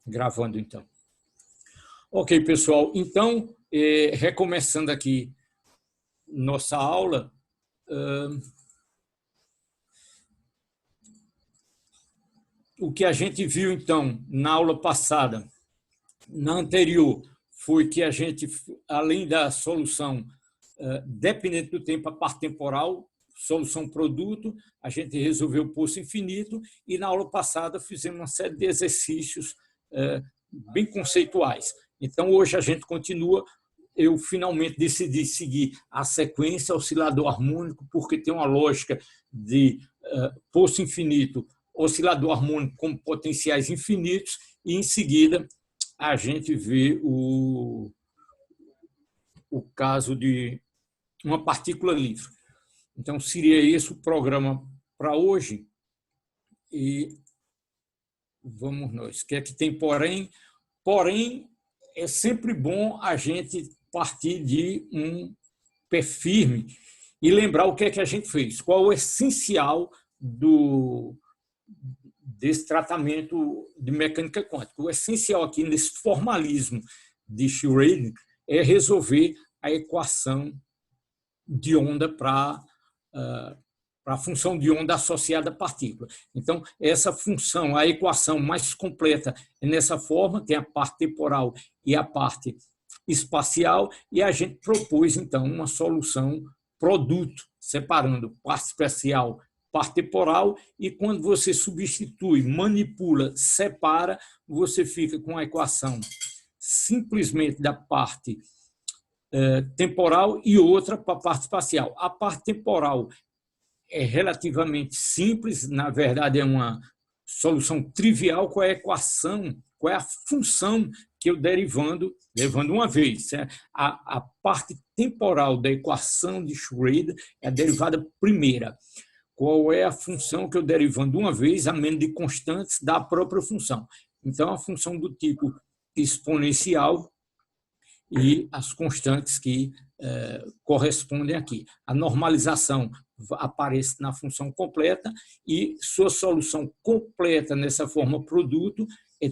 Gravando, então. Ok, pessoal. Então, recomeçando aqui nossa aula, o que a gente viu, então, na aula passada, na anterior, foi que a gente, além da solução dependente do tempo, a parte temporal, solução produto, a gente resolveu o poço infinito e na aula passada fizemos uma série de exercícios bem conceituais. Então, hoje a gente continua. Eu finalmente decidi seguir a sequência oscilador harmônico, porque tem uma lógica de poço infinito, oscilador harmônico com potenciais infinitos, e em seguida a gente vê o caso de uma partícula livre. Então, seria esse o programa para hoje. E vamos nós. O que é que tem porém? Porém, é sempre bom a gente partir de um pé firme e lembrar o que é que a gente fez, qual o essencial desse tratamento de mecânica quântica. O essencial aqui nesse formalismo de Schrödinger é resolver a equação de onda para a função de onda associada à partícula. Então, essa função, a equação mais completa é nessa forma, tem a parte temporal e a parte espacial, e a gente propôs, então, uma solução produto, separando parte espacial, parte temporal, e quando você substitui, manipula, separa, você fica com a equação simplesmente da parte temporal e outra para a parte espacial. A parte temporal é relativamente simples, na verdade é uma solução trivial. Qual é a equação, qual é a função que eu levando uma vez. A parte temporal da equação de Schrödinger é a derivada primeira. Qual é a função que eu derivando uma vez, a menos de constantes da própria função. Então, a função do tipo exponencial e as constantes que correspondem aqui. A normalização aparece na função completa e sua solução completa nessa forma produto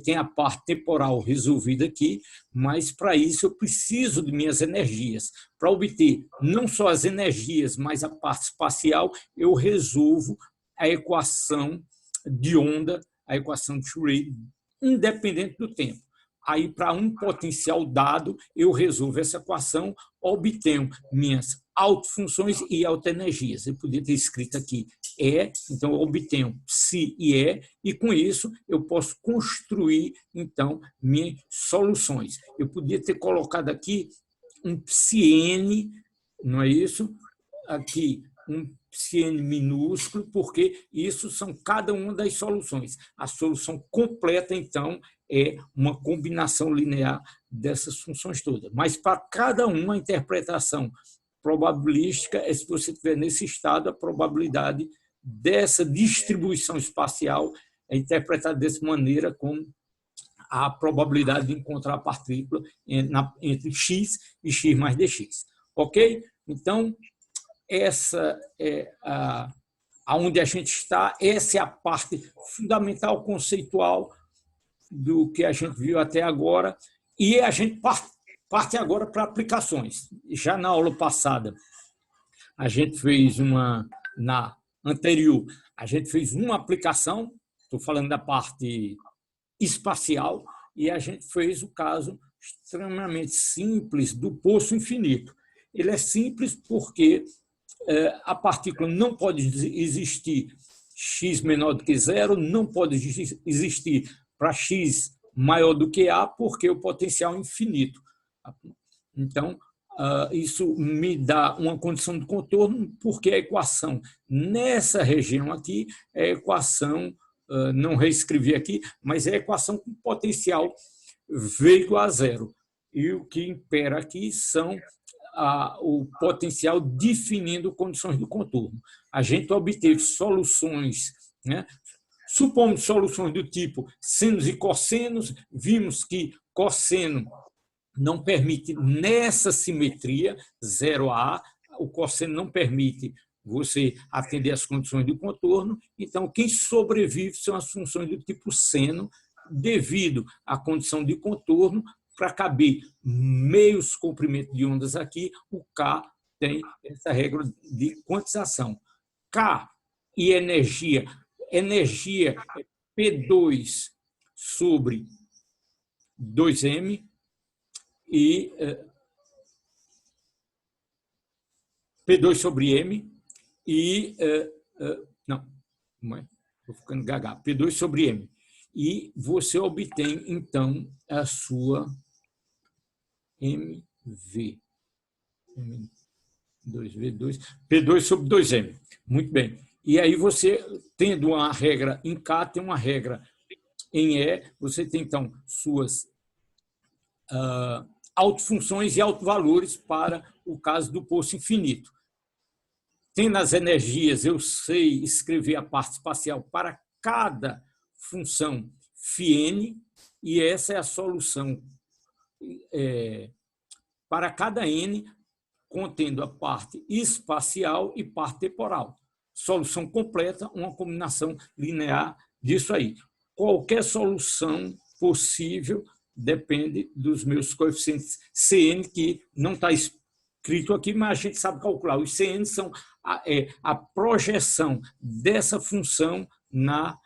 tem a parte temporal resolvida aqui, mas para isso eu preciso de minhas energias. Para obter não só as energias, mas a parte espacial, eu resolvo a equação de onda, a equação de Schrödinger, independente do tempo. Aí, para um potencial dado, eu resolvo essa equação, obtenho minhas autofunções e autoenergias. Eu podia ter escrito aqui então eu obtenho psi e e com isso eu posso construir, então, minhas soluções. Eu podia ter colocado aqui um psi-n, não é isso? Aqui, um psi-n minúsculo, porque isso são cada uma das soluções. A solução completa, então, é uma combinação linear dessas funções todas. Mas para cada uma, a interpretação probabilística é se você estiver nesse estado, a probabilidade dessa distribuição espacial é interpretada dessa maneira, como a probabilidade de encontrar a partícula entre x e x mais dx. Ok? Então, essa é aonde a gente está, essa é a parte fundamental, conceitual, do que a gente viu até agora, e a gente parte agora para aplicações. Já na aula passada, a gente fez na anterior, a gente fez uma aplicação, estou falando da parte espacial, e a gente fez o caso extremamente simples do poço infinito. Ele é simples porque a partícula não pode existir x menor do que zero, não pode existir para x maior do que A, porque o potencial é infinito. Então, isso me dá uma condição de contorno, porque a equação nessa região aqui é a equação, não reescrevi aqui, mas é a equação com potencial V igual a zero. E o que impera aqui são o potencial definindo condições do contorno. A gente obteve soluções, né? Supomos soluções do tipo senos e cossenos, vimos que cosseno não permite, nessa simetria 0A, o cosseno não permite você atender às condições do contorno, então quem sobrevive são as funções do tipo seno, devido à condição de contorno, para caber meios comprimentos de ondas aqui, o K tem essa regra de quantização. K e energia é P2 sobre 2m e P2 sobre m e não, estou ficando gaga, P2 sobre m. E você obtém, então, a sua MV. M2V2, P2 sobre 2M. Muito bem. E aí você, tendo uma regra em K, tem uma regra em E, você tem, então, suas autofunções e autovalores para o caso do poço infinito. Tendo as energias, eu sei escrever a parte espacial para cada função φn, e essa é a solução para cada n, contendo a parte espacial e parte temporal. Solução completa, uma combinação linear disso aí. Qualquer solução possível depende dos meus coeficientes Cn, que não está escrito aqui, mas a gente sabe calcular. Os Cn são a projeção dessa função na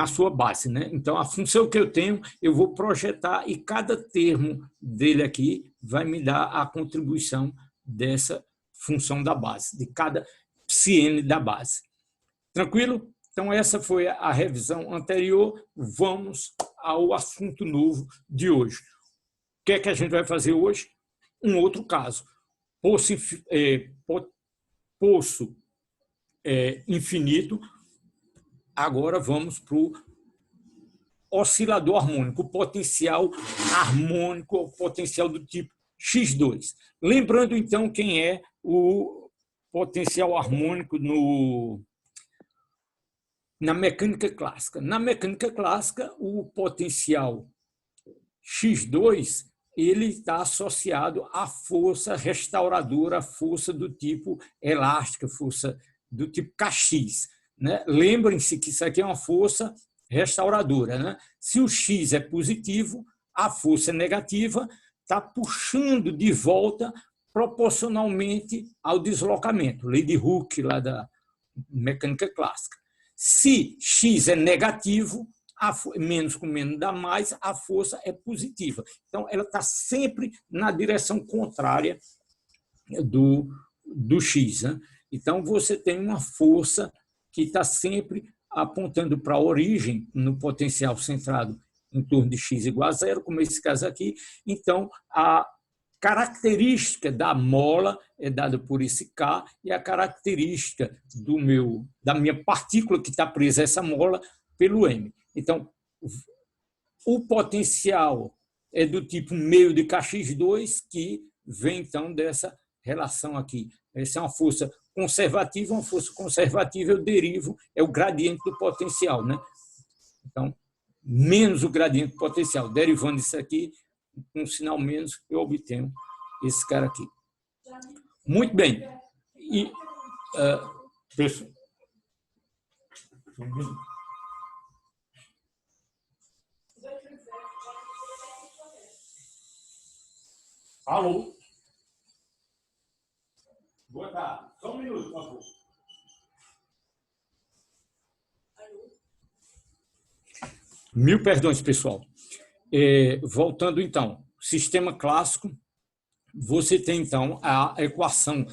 sua base, né? Então, a função que eu tenho, eu vou projetar e cada termo dele aqui vai me dar a contribuição dessa função da base, de cada psi da base. Tranquilo? Então, essa foi a revisão anterior. Vamos ao assunto novo de hoje. O que é que a gente vai fazer hoje? Um outro caso. Poço infinito. Agora vamos para o oscilador harmônico, o potencial harmônico, o potencial do tipo X2. Lembrando, então, quem é o potencial harmônico na mecânica clássica. Na mecânica clássica, o potencial X2 ele está associado à força restauradora, à força do tipo elástica, força do tipo Kx. Né? Lembrem-se que isso aqui é uma força restauradora. Né? Se o X é positivo, a força é negativa está puxando de volta proporcionalmente ao deslocamento. Lei de Hooke, lá da mecânica clássica. Se X é negativo, menos com menos dá mais, a força é positiva. Então, ela está sempre na direção contrária do X. Né? Então, você tem uma força que está sempre apontando para a origem, no potencial centrado em torno de x igual a zero, como esse caso aqui. Então, a característica da mola é dada por esse K, e a característica da minha partícula que está presa a essa mola pelo M. Então, o potencial é do tipo meio de Kx2, que vem, então, dessa relação aqui. Essa é uma força conservativa, eu derivo, é o gradiente do potencial. Né? Então, menos o gradiente do potencial. Derivando isso aqui, com um sinal menos, eu obtenho esse cara aqui. Muito bem. E, pessoal, alô? Boa tarde. Só um minuto, por favor. Mil perdões, pessoal. Voltando, então, sistema clássico, você tem, então, a equação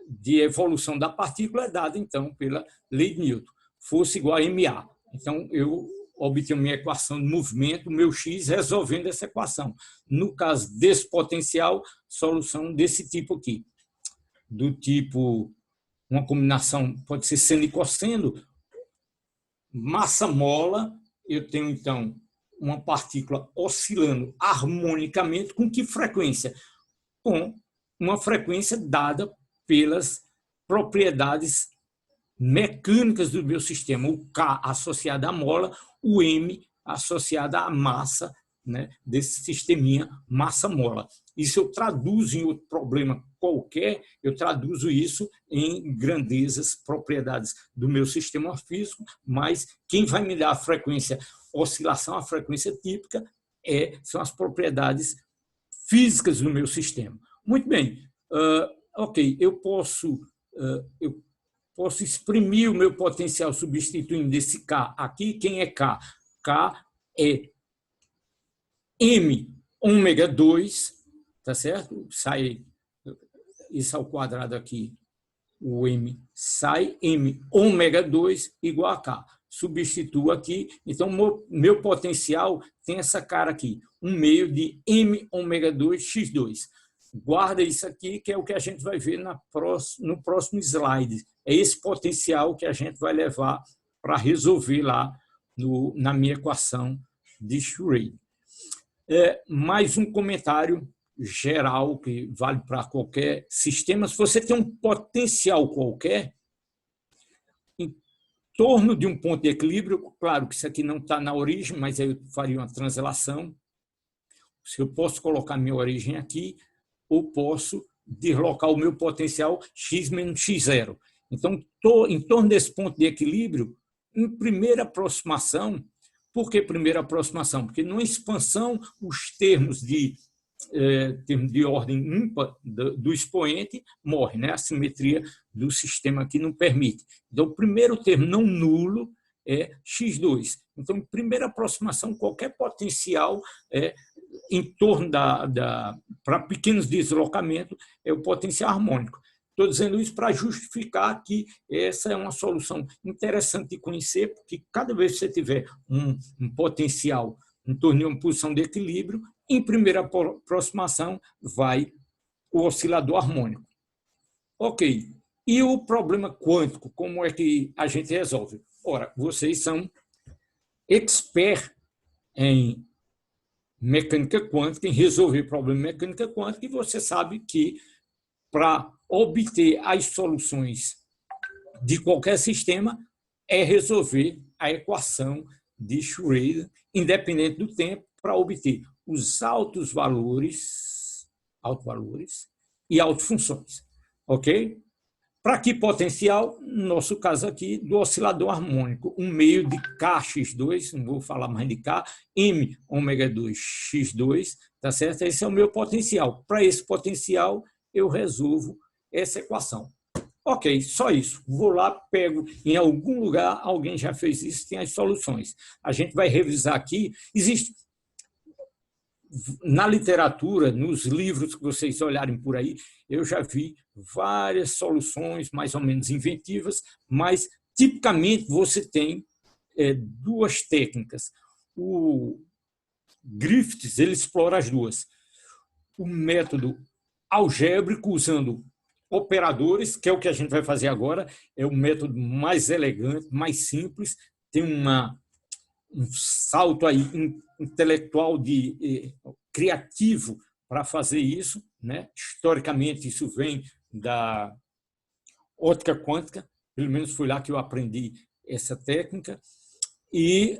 de evolução da partícula é dada, então, pela lei de Newton. Força igual a ma. Então, eu obtenho minha equação de movimento, meu x, resolvendo essa equação. No caso desse potencial, solução desse tipo aqui. Do tipo, uma combinação pode ser seno e cosseno, massa-mola, eu tenho, então, uma partícula oscilando harmonicamente com que frequência? Com uma frequência dada pelas propriedades mecânicas do meu sistema, o K associado à mola, o M associado à massa, né, desse sisteminha massa-mola. Isso eu traduzo em outro problema qualquer, eu traduzo isso em grandezas, propriedades do meu sistema físico, mas quem vai me dar a frequência oscilação, a frequência típica, são as propriedades físicas do meu sistema. Muito bem, ok, eu posso exprimir o meu potencial substituindo esse K aqui. Quem é K? K é M ômega 2, tá certo? Sai isso ao quadrado aqui, o M sai, M ômega 2 igual a K. Substituo aqui, então meu potencial tem essa cara aqui, 1/2 de M ômega 2 x2. Guarda isso aqui, que é o que a gente vai ver no próximo slide. É esse potencial que a gente vai levar para resolver lá na minha equação de Schrödinger. Mais um comentário geral que vale para qualquer sistema. Se você tem um potencial qualquer, em torno de um ponto de equilíbrio, claro que isso aqui não está na origem, mas eu faria uma translação. Se eu posso colocar minha origem aqui, ou posso deslocar o meu potencial x menos x0. Então, em torno desse ponto de equilíbrio, em primeira aproximação. Por que primeira aproximação? Porque numa expansão, os termos de ordem ímpar do expoente morrem, né? A simetria do sistema aqui não permite. Então, o primeiro termo não nulo é x2. Então, em primeira aproximação, qualquer potencial em torno para pequenos deslocamentos é o potencial harmônico. Estou dizendo isso para justificar que essa é uma solução interessante de conhecer, porque cada vez que você tiver um potencial em torno de uma posição de equilíbrio, em primeira aproximação vai o oscilador harmônico. Ok. E o problema quântico, como é que a gente resolve? Ora, vocês são experts em mecânica quântica, em resolver problema de mecânica quântica, e você sabe que para obter as soluções de qualquer sistema é resolver a equação de Schrödinger, independente do tempo, para obter os altos valores e autofunções. Ok? Para que potencial? No nosso caso aqui, do oscilador harmônico, 1/2 de Kx2, não vou falar mais de K, M ômega 2 x2, tá certo? Esse é o meu potencial. Para esse potencial, eu resolvo essa equação. Ok, só isso. Vou lá, pego em algum lugar, alguém já fez isso, tem as soluções. A gente vai revisar aqui. Existe na literatura, nos livros que vocês olharem por aí, eu já vi várias soluções mais ou menos inventivas, mas tipicamente você tem duas técnicas. O Griffiths ele explora as duas. O método algébrico usando operadores, que é o que a gente vai fazer agora, é o método mais elegante, mais simples, tem um salto aí intelectual criativo para fazer isso, né? Historicamente, isso vem da ótica quântica, pelo menos foi lá que eu aprendi essa técnica, e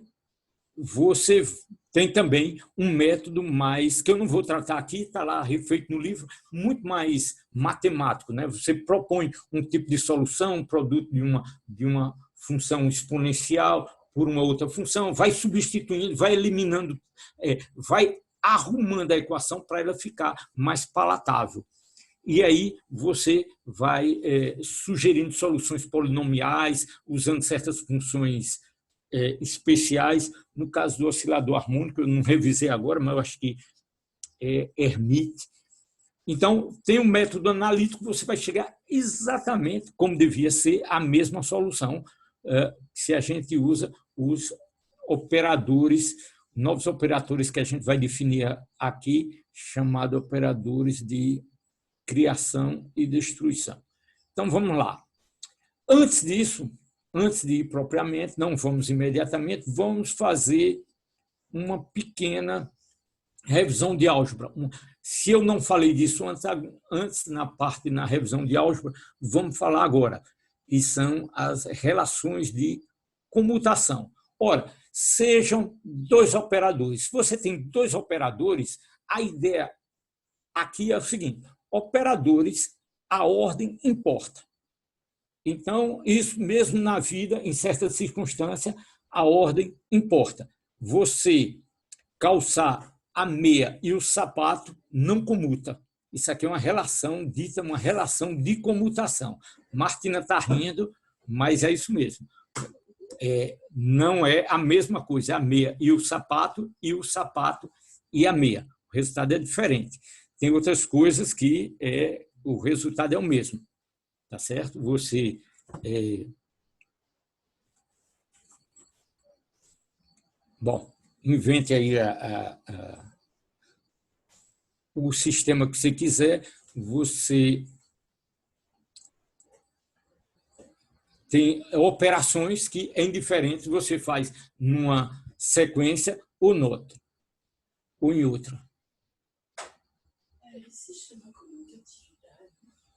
você tem também um método mais, que eu não vou tratar aqui, está lá refeito no livro, muito mais matemático, né? Você propõe um tipo de solução, um produto de uma função exponencial por uma outra função, vai substituindo, vai eliminando, vai arrumando a equação para ela ficar mais palatável. E aí você vai sugerindo soluções polinomiais, usando certas funções especiais. No caso do oscilador harmônico, eu não revisei agora, mas eu acho que é Hermite. Então, tem um método analítico, você vai chegar exatamente como devia ser a mesma solução se a gente usa os operadores, novos operadores que a gente vai definir aqui, chamados operadores de criação e destruição. Então, vamos lá. Antes disso, antes de ir propriamente, não vamos imediatamente, vamos fazer uma pequena revisão de álgebra. Se eu não falei disso antes na revisão de álgebra, vamos falar agora. E são as relações de comutação. Ora, sejam dois operadores. Se você tem dois operadores, a ideia aqui é o seguinte: operadores, a ordem importa. Então, isso mesmo na vida, em certas circunstâncias, a ordem importa. você calçar a meia e o sapato não comuta. Isso aqui é uma relação dita, uma relação de comutação. Martina está rindo, mas é isso mesmo. Não é a mesma coisa, a meia e o sapato e a meia. O resultado é diferente. Tem outras coisas que o resultado é o mesmo. Tá certo? Você bom, invente aí o sistema que você quiser. Você tem operações que, em diferentes, você faz numa sequência ou noutra, ou em outra.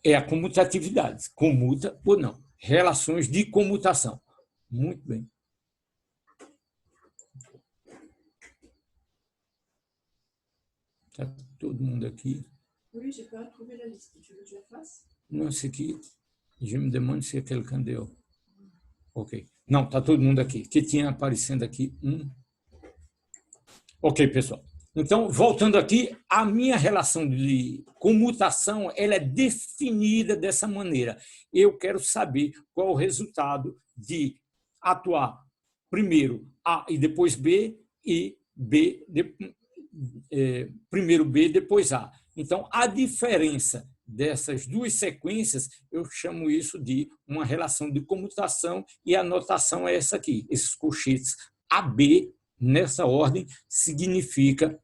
É a comutatividade, comuta ou não. Relações de comutação. Muito bem. Está todo mundo aqui? Oui, j'ai pas trouvé la liste. Tu veux que je la fasse? Não, esse aqui, je me demande se é quelqu'un deu. Ok. Não, está todo mundo aqui. Que tinha aparecendo aqui Ok, pessoal. Então, voltando aqui, a minha relação de comutação ela é definida dessa maneira. Eu quero saber qual é o resultado de atuar primeiro A e depois B, e primeiro B, depois A. Então, a diferença dessas duas sequências, eu chamo isso de uma relação de comutação, e a notação é essa aqui. Esses colchetes AB, nessa ordem, significa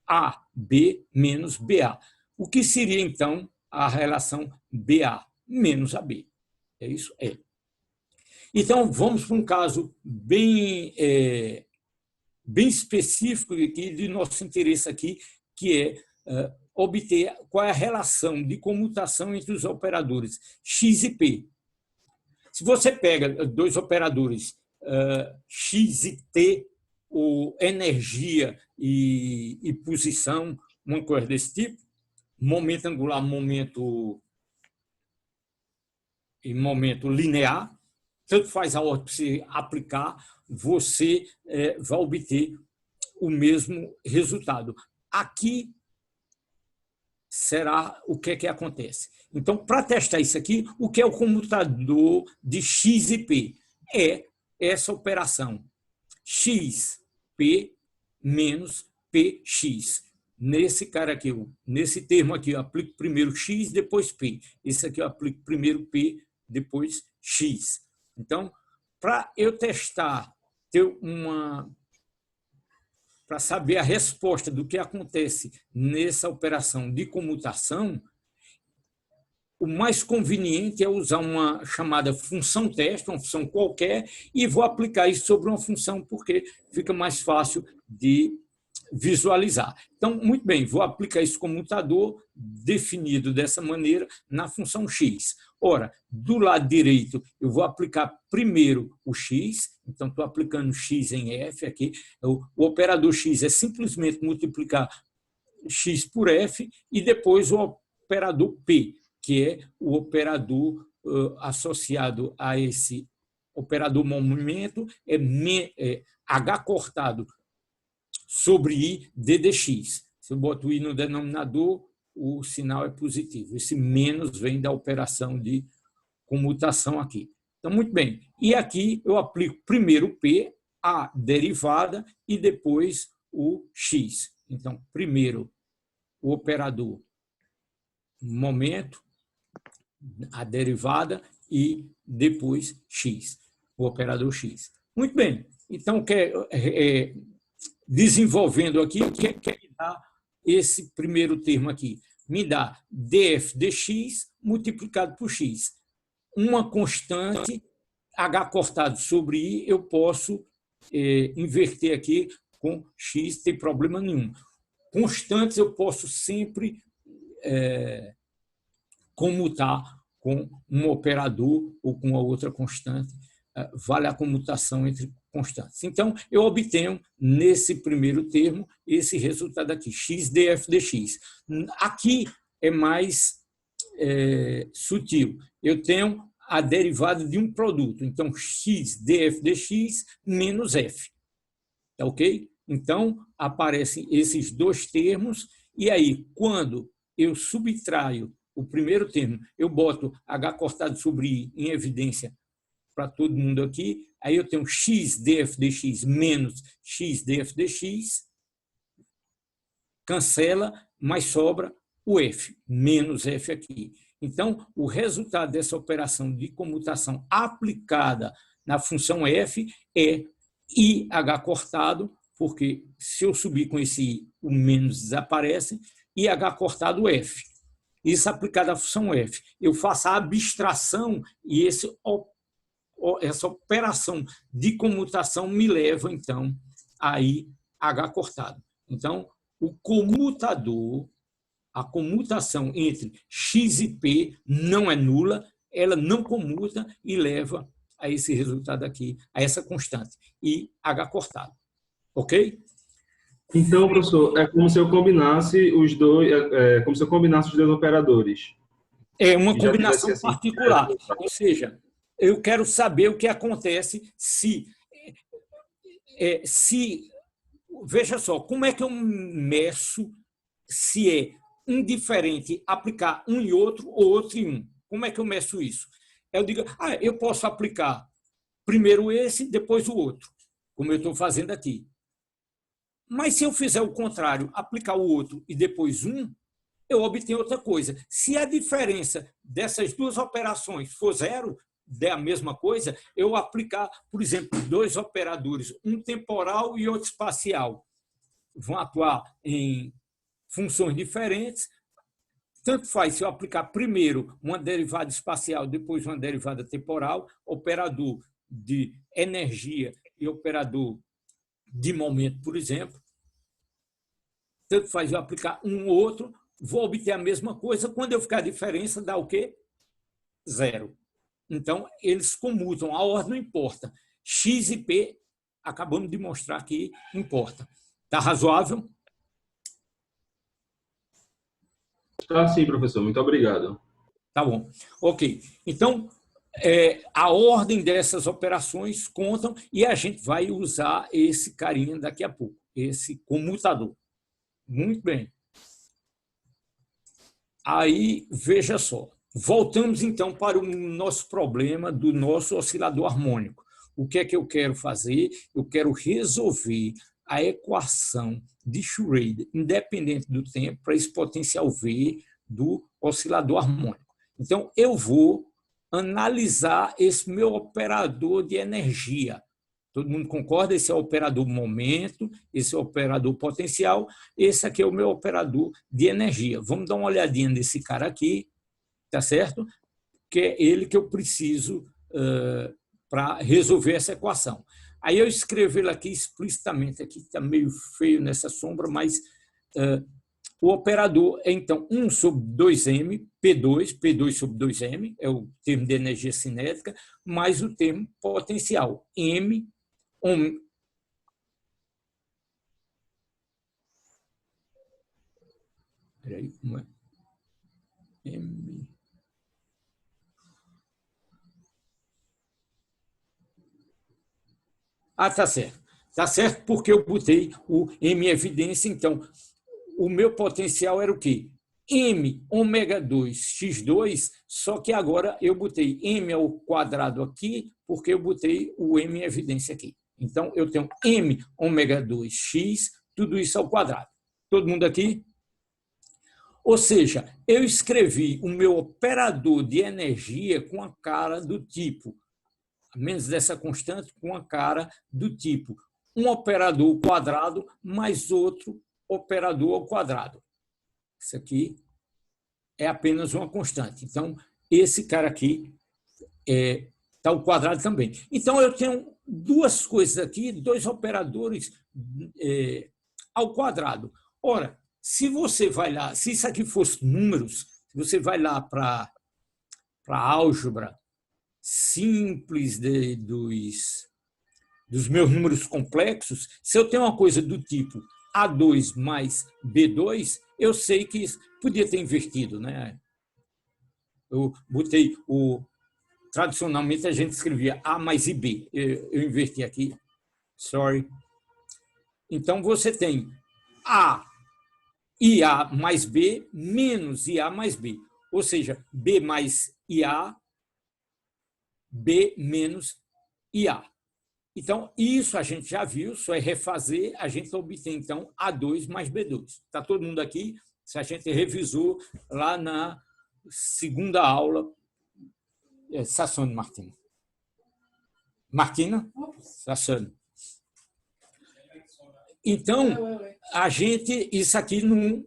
AB menos BA. O que seria, então, a relação BA menos AB? É isso? É. Então, vamos para um caso bem específico aqui, de nosso interesse aqui, que é obter qual é a relação de comutação entre os operadores X e P. Se você pega dois operadores X e T, ou energia e posição, uma coisa desse tipo, momento angular, momento linear, tanto faz a ordem que você aplicar, você vai obter o mesmo resultado. Aqui será o que acontece. Então, para testar isso aqui, o que é o comutador de X e P? É essa operação XP menos PX. Nesse cara aqui, nesse termo aqui, eu aplico primeiro X, depois P. Esse aqui eu aplico primeiro P, depois X. Então, para eu testar, para saber a resposta do que acontece nessa operação de comutação, o mais conveniente é usar uma chamada função teste, uma função qualquer, e vou aplicar isso sobre uma função, porque fica mais fácil de visualizar. Então, muito bem, vou aplicar esse comutador definido dessa maneira na função x. Ora, do lado direito, eu vou aplicar primeiro o x, então estou aplicando x em f aqui. O operador x é simplesmente multiplicar x por f, e depois o operador p, que é o operador associado a esse operador momento, H cortado sobre I d dx. Se eu boto I no denominador, o sinal é positivo. Esse menos vem da operação de comutação aqui. Então, muito bem. E aqui eu aplico primeiro o P, a derivada, e depois o x. Então, primeiro o operador momento, a derivada, e depois x, o operador x. Muito bem. Então, desenvolvendo aqui, o que me dá esse primeiro termo aqui? Me dá df dx multiplicado por x. Uma constante, h cortado sobre i, eu posso inverter aqui com x, sem problema nenhum. Constantes eu posso sempre comutar com um operador ou com a outra constante. Vale a comutação entre constantes. Então, eu obtenho, nesse primeiro termo, esse resultado aqui, x df dx. Aqui é mais sutil. Eu tenho a derivada de um produto. Então, x df dx menos f. Tá ok? Então, aparecem esses dois termos, e aí, quando eu subtraio o primeiro termo, eu boto H cortado sobre I em evidência para todo mundo aqui, aí eu tenho x df dx menos x df dx, cancela, mas sobra o f, menos f aqui. Então, o resultado dessa operação de comutação aplicada na função f é IH cortado, porque se eu subir com esse I, o menos desaparece, IH cortado f. Isso aplicado à função f. Eu faço a abstração e essa operação de comutação me leva, então, a IH cortado. Então, o comutador, a comutação entre x e p não é nula, ela não comuta e leva a esse resultado aqui, a essa constante, IH cortado. Ok? Então, professor, é como se eu combinasse os dois, como se eu combinasse os dois operadores. É uma E já tivesse combinação assim. particular. Ou seja, eu quero saber o que acontece se veja só, como é que eu meço se é indiferente aplicar um em outro ou outro em um? Como é que eu meço isso? Eu digo, eu posso aplicar primeiro esse, depois o outro, como eu estou fazendo aqui. Mas se eu fizer o contrário, aplicar o outro e depois um, eu obtenho outra coisa. Se a diferença dessas duas operações for zero, der a mesma coisa, eu aplicar, por exemplo, dois operadores, um temporal e outro espacial, vão atuar em funções diferentes. Tanto faz se eu aplicar primeiro uma derivada espacial, depois uma derivada temporal, operador de energia e operador de momento, por exemplo. Tanto faz eu aplicar um ou outro, vou obter a mesma coisa. Quando eu ficar a diferença, dá o quê? Zero. Então, eles comutam, a ordem não importa. X e P, acabamos de mostrar que importa. Está razoável? Está sim, professor. Muito obrigado. Tá bom. Ok. Então, a ordem dessas operações contam e a gente vai usar esse carinha daqui a pouco, esse comutador. Muito bem. Aí, veja só. Voltamos, então, para o nosso problema do nosso oscilador harmônico. O que é que eu quero fazer? Eu quero resolver a equação de Schrödinger, independente do tempo, para esse potencial V do oscilador harmônico. Então, eu vou analisar esse meu operador de energia. Todo mundo concorda? Esse é o operador momento, esse é o operador potencial, esse aqui é o meu operador de energia. Vamos dar uma olhadinha nesse cara aqui, tá certo? Que é ele que eu preciso para resolver essa equação. Aí eu escrevo ele aqui explicitamente, aqui está meio feio nessa sombra, mas o operador é, então, 1 sobre 2m, P2 sobre 2m, é o termo de energia cinética, mais o termo potencial, M, Peraí, como é? M. Tá certo. Tá certo porque eu botei o M em evidência, então o meu potencial era o quê? M ômega 2 x2, só que agora eu botei M ao quadrado aqui, porque eu botei o M em evidência aqui. Então, eu tenho M ômega 2 x, tudo isso ao quadrado. Todo mundo aqui? Ou seja, eu escrevi o meu operador de energia com a cara do tipo, a menos dessa constante, com a cara do tipo um operador ao quadrado mais outro operador ao quadrado. Isso aqui é apenas uma constante. Então, esse cara aqui está ao quadrado também. Então, eu tenho duas coisas aqui, dois operadores ao quadrado. Ora, se você vai lá, se isso aqui fosse números, se você vai lá para a álgebra simples dos meus números complexos, se eu tenho uma coisa do tipo A2 mais B2, eu sei que isso podia ter invertido, né? Eu botei tradicionalmente a gente escrevia A mais IB. Eu inverti aqui, sorry. Então, você tem A IA mais B menos IA mais B. Ou seja, B mais IA, B menos IA. Então, isso a gente já viu, só é refazer, a gente obtém, então, A2 mais B2. Está todo mundo aqui? Se a gente revisou lá na segunda aula. Sassone, Martina. Martina? Sassone. Então, a gente, isso aqui não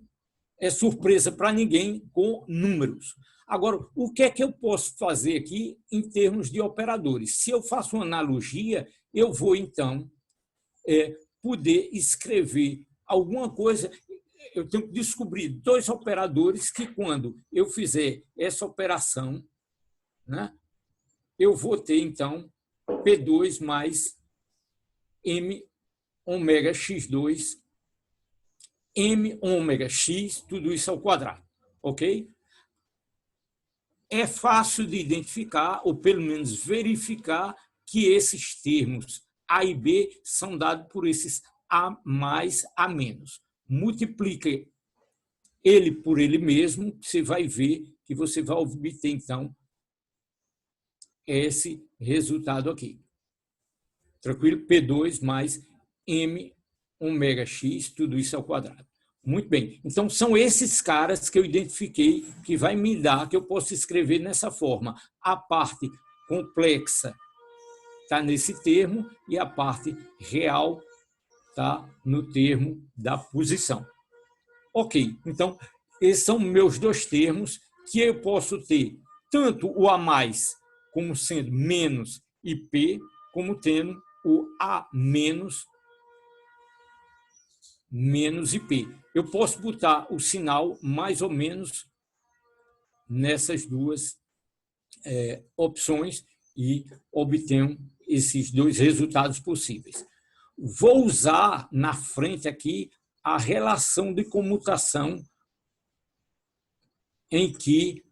é surpresa para ninguém com números. Agora, o que é que eu posso fazer aqui em termos de operadores? Se eu faço uma analogia, eu vou, então, poder escrever alguma coisa. Eu tenho que descobrir dois operadores que, quando eu fizer essa operação, né, eu vou ter, então, P2 mais M ômega x2, M ômega x, tudo isso ao quadrado. Ok? É fácil de identificar, ou pelo menos verificar, que esses termos A e B são dados por esses A mais A menos. Multiplique ele por ele mesmo, você vai ver que você vai obter, então, esse resultado aqui. Tranquilo? P2 mais M ômega x, tudo isso ao quadrado. Muito bem. Então, são esses caras que eu identifiquei que vai me dar, que eu posso escrever nessa forma. A parte complexa está nesse termo e a parte real está no termo da posição. Ok. Então, esses são meus dois termos que eu posso ter tanto o A mais como sendo menos IP, como tendo o A menos IP. Eu posso botar o sinal mais ou menos nessas duas opções e obtenho esses dois resultados possíveis. Vou usar na frente aqui a relação de comutação em que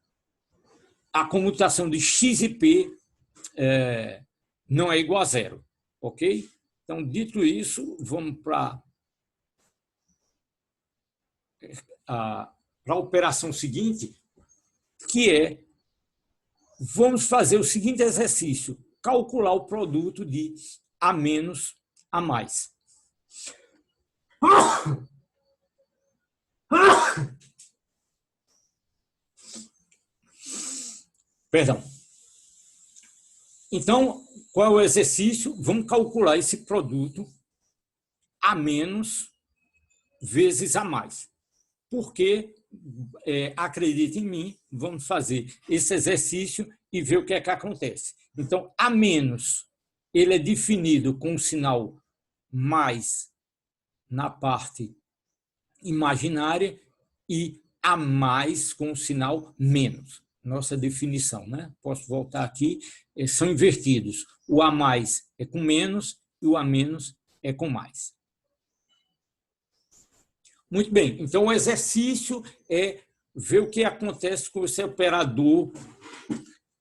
a comutação de x e p não é igual a zero. Ok? Então, dito isso, vamos para a operação seguinte, que é, vamos fazer o seguinte exercício, calcular o produto de A menos A mais. Perdão. Então, qual é o exercício? Vamos calcular esse produto A menos vezes A mais. Porque, acredite em mim, vamos fazer esse exercício e ver o que é que acontece. Então, A menos, ele é definido com o sinal mais na parte imaginária e A mais com o sinal menos. Nossa definição, né? Posso voltar aqui, são invertidos. O A mais é com menos e o A menos é com mais. Muito bem, então o exercício é ver o que acontece com esse operador,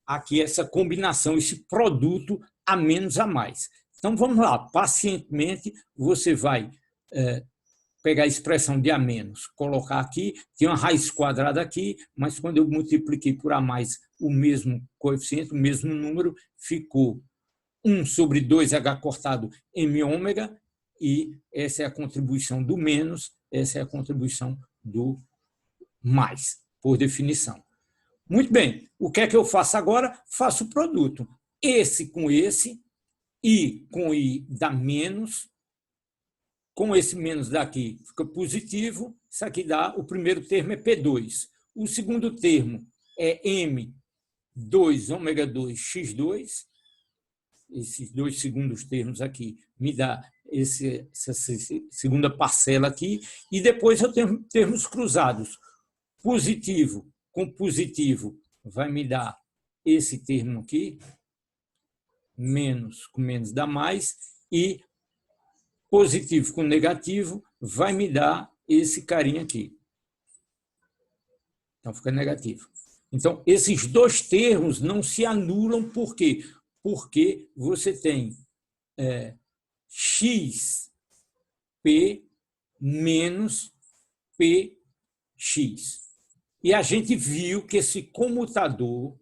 aqui essa combinação, esse produto A menos A mais. Então vamos lá, pacientemente você vai pegar a expressão de A menos, colocar aqui, tem uma raiz quadrada aqui, mas quando eu multipliquei por A mais o mesmo coeficiente, o mesmo número, ficou 1 sobre 2H cortado M ômega, e essa é a contribuição do menos, essa é a contribuição do mais, por definição. Muito bem, o que é que eu faço agora? Faço o produto. Esse com esse, I com I dá menos, com esse menos daqui fica positivo, isso aqui dá, o primeiro termo é P2. O segundo termo é M2 ômega 2 x2, esses dois segundos termos aqui me dá essa segunda parcela aqui, e depois eu tenho termos cruzados. Positivo com positivo vai me dar esse termo aqui, menos com menos dá mais, e positivo com negativo vai me dar esse carinha aqui. Então, fica negativo. Então, esses dois termos não se anulam, por quê? Porque você tem x P menos PX. E a gente viu que esse comutador,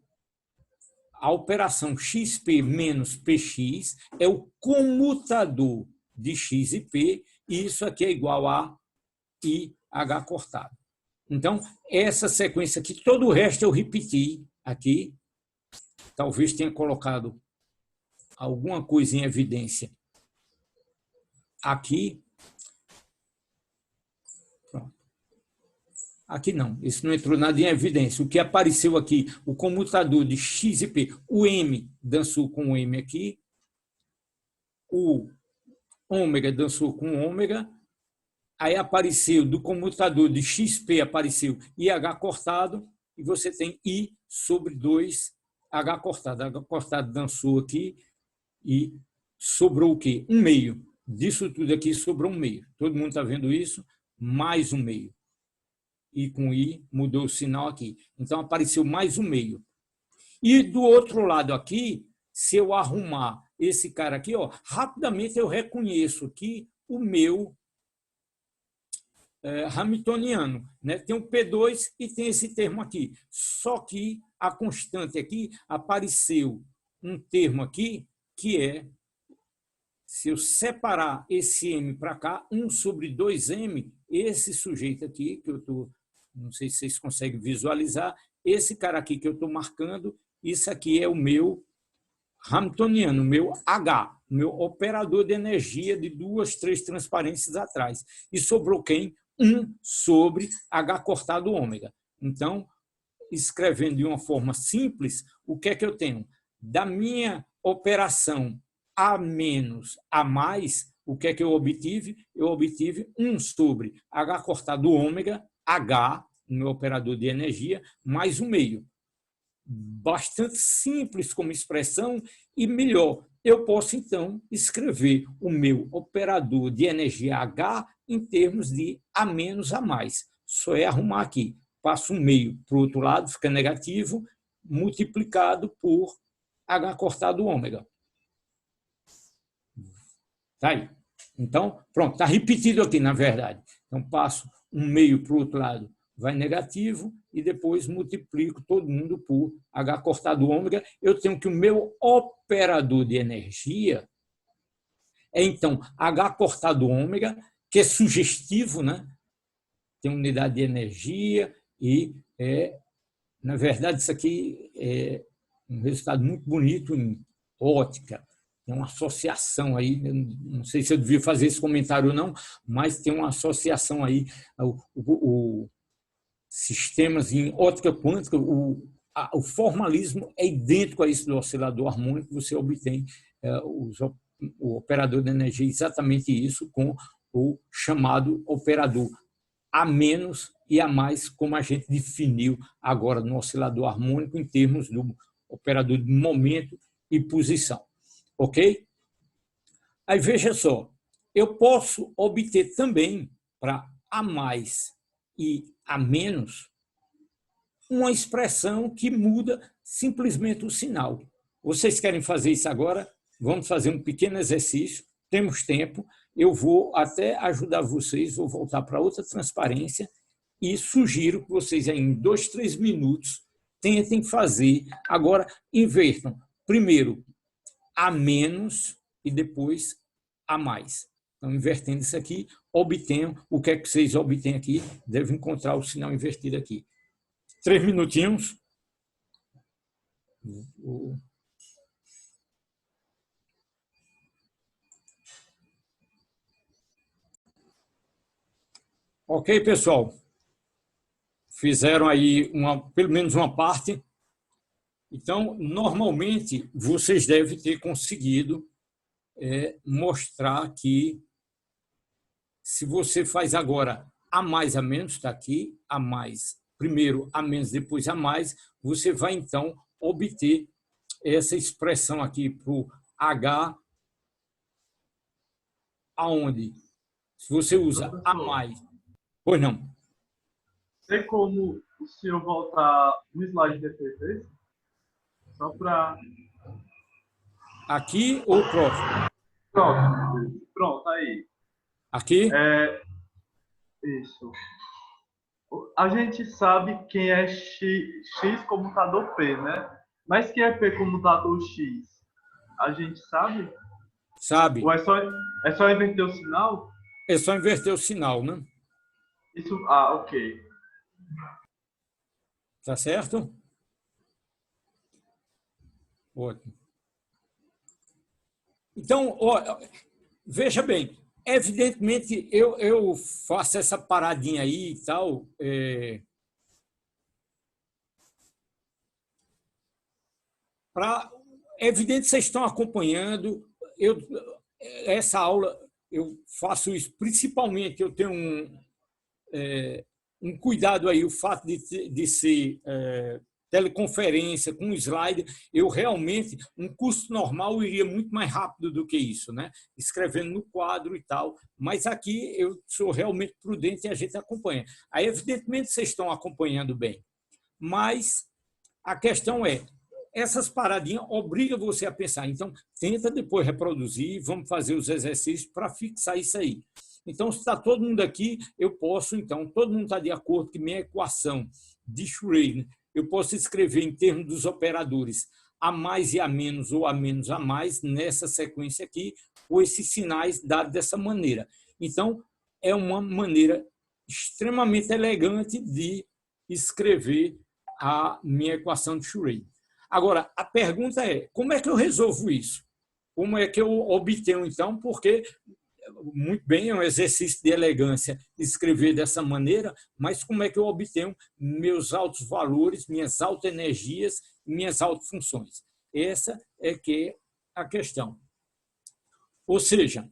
a operação XP menos PX, é o comutador de X e P, e isso aqui é igual a IH cortado. Então, essa sequência aqui, todo o resto eu repeti aqui, talvez tenha colocado alguma coisa em evidência aqui. Pronto. Aqui não, isso não entrou nada em evidência. O que apareceu aqui, o comutador de X e P, o M dançou com o M aqui, o ômega dançou com o ômega, aí apareceu do comutador de XP, apareceu IH cortado, e você tem I sobre 2H cortado. H cortado dançou aqui e sobrou o quê? 1/2. Disso tudo aqui sobrou 1/2. Todo mundo está vendo isso? Mais 1/2. E com I mudou o sinal aqui. Então apareceu mais 1/2. E do outro lado aqui, se eu arrumar esse cara aqui, ó, rapidamente eu reconheço aqui o meu hamiltoniano, né? Tem um P2 e tem esse termo aqui. Só que a constante aqui apareceu um termo aqui que é, se eu separar esse M para cá, 1 sobre 2M, esse sujeito aqui, que eu estou, não sei se vocês conseguem visualizar, esse cara aqui que eu estou marcando, isso aqui é o meu hamiltoniano, o meu H, meu operador de energia de 2, 3 transparências atrás. E sobrou quem? 1 sobre H cortado ômega. Então, escrevendo de uma forma simples, o que é que eu tenho? Da minha operação A menos A mais, o que é que eu obtive? Eu obtive 1 sobre H cortado ômega, H, meu operador de energia, mais 1/2. Bastante simples como expressão e melhor. Eu posso, então, escrever o meu operador de energia H em termos de A menos A mais. Só é arrumar aqui. Passo 1/2 para o outro lado, fica negativo, multiplicado por H cortado ômega. Tá aí. Então, pronto, está repetido aqui, na verdade. Então, passo 1/2 para o outro lado, vai negativo, e depois multiplico todo mundo por H cortado ômega. Eu tenho que o meu operador de energia é, então, H cortado ômega, que é sugestivo, né? Tem unidade de energia e, na verdade, isso aqui é um resultado muito bonito em ótica. Tem uma associação aí, não sei se eu devia fazer esse comentário ou não, mas tem uma associação aí, sistemas em ótica quântica, o formalismo é idêntico a isso do oscilador harmônico, você obtém o operador de energia exatamente isso com o chamado operador A menos e A mais, como a gente definiu agora no oscilador harmônico em termos do operador de momento e posição. Ok? Aí veja só, eu posso obter também para A mais e A menos uma expressão que muda simplesmente o sinal. Vocês querem fazer isso agora? Vamos fazer um pequeno exercício, temos tempo, eu vou até ajudar vocês, vou voltar para outra transparência e sugiro que vocês em 2, 3 minutos tentem fazer. Agora, invertam. Primeiro, A menos e depois A mais. Então, invertendo isso aqui, obtenham o que é que vocês obtêm aqui, devem encontrar o sinal invertido aqui. 3 minutinhos. Ok, pessoal? Fizeram aí pelo menos uma parte. Então, normalmente, vocês devem ter conseguido mostrar que, se você faz agora A mais A menos, está aqui, A mais, primeiro A menos, depois A mais, você vai, então, obter essa expressão aqui para o H, aonde? Se você usa A mais... Pois não. Tem como o senhor voltar no slide depois? Só para... Aqui ou próximo? Pronto, aí. Aqui? Isso. A gente sabe quem é X comutador P, né? Mas quem é P comutador X? A gente sabe? Sabe? Ou é só inverter o sinal? É só inverter o sinal, né? Isso, ok. Tá certo? Ótimo. Então, ó, veja bem, evidentemente eu faço essa paradinha aí e tal. É evidente que vocês estão acompanhando. Essa aula, eu faço isso principalmente, eu tenho um cuidado aí, o fato de ser teleconferência com slide, eu realmente, um curso normal iria muito mais rápido do que isso, né? Escrevendo no quadro e tal, mas aqui eu sou realmente prudente e a gente acompanha. Aí, evidentemente, vocês estão acompanhando bem, mas a questão é, essas paradinhas obrigam você a pensar. Então, tenta depois reproduzir, vamos fazer os exercícios para fixar isso aí. Então, se está todo mundo aqui, eu posso, então, todo mundo está de acordo que minha equação de Schrödinger, eu posso escrever em termos dos operadores a mais e a menos, ou a menos a mais, nessa sequência aqui, com esses sinais dados dessa maneira. Então, é uma maneira extremamente elegante de escrever a minha equação de Schrödinger. Agora, a pergunta é, como é que eu resolvo isso? Como é que eu obtenho, então? Porque, muito bem, é um exercício de elegância escrever dessa maneira, mas como é que eu obtenho meus altos valores, minhas altas energias, minhas altas funções? Essa é que é a questão. Ou seja,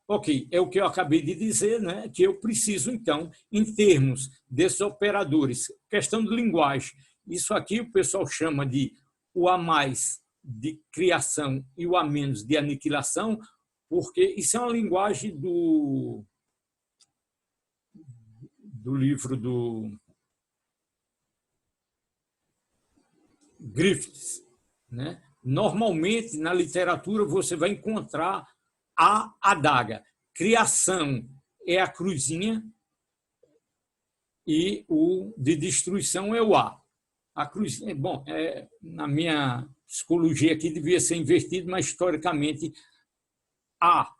ok, é o que eu acabei de dizer, né? Que eu preciso, então, em termos desses operadores, questão de linguagem, isso aqui o pessoal chama de o A mais de criação e o A menos de aniquilação, porque isso é uma linguagem do livro do Griffiths, né? Normalmente, na literatura, você vai encontrar a adaga. Criação é a cruzinha e o de destruição é o A. A cruzinha, bom, na minha psicologia aqui devia ser invertido, mas historicamente A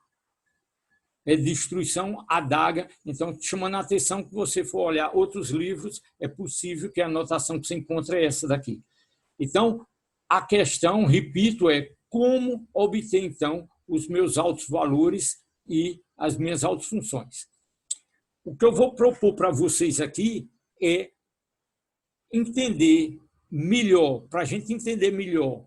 é destruição, adaga. Então, chamando a atenção que você for olhar outros livros, é possível que a anotação que você encontre é essa daqui. Então, a questão, repito, é como obter, então, os meus altos valores e as minhas altas funções. O que eu vou propor para vocês aqui é entender melhor, para a gente entender melhor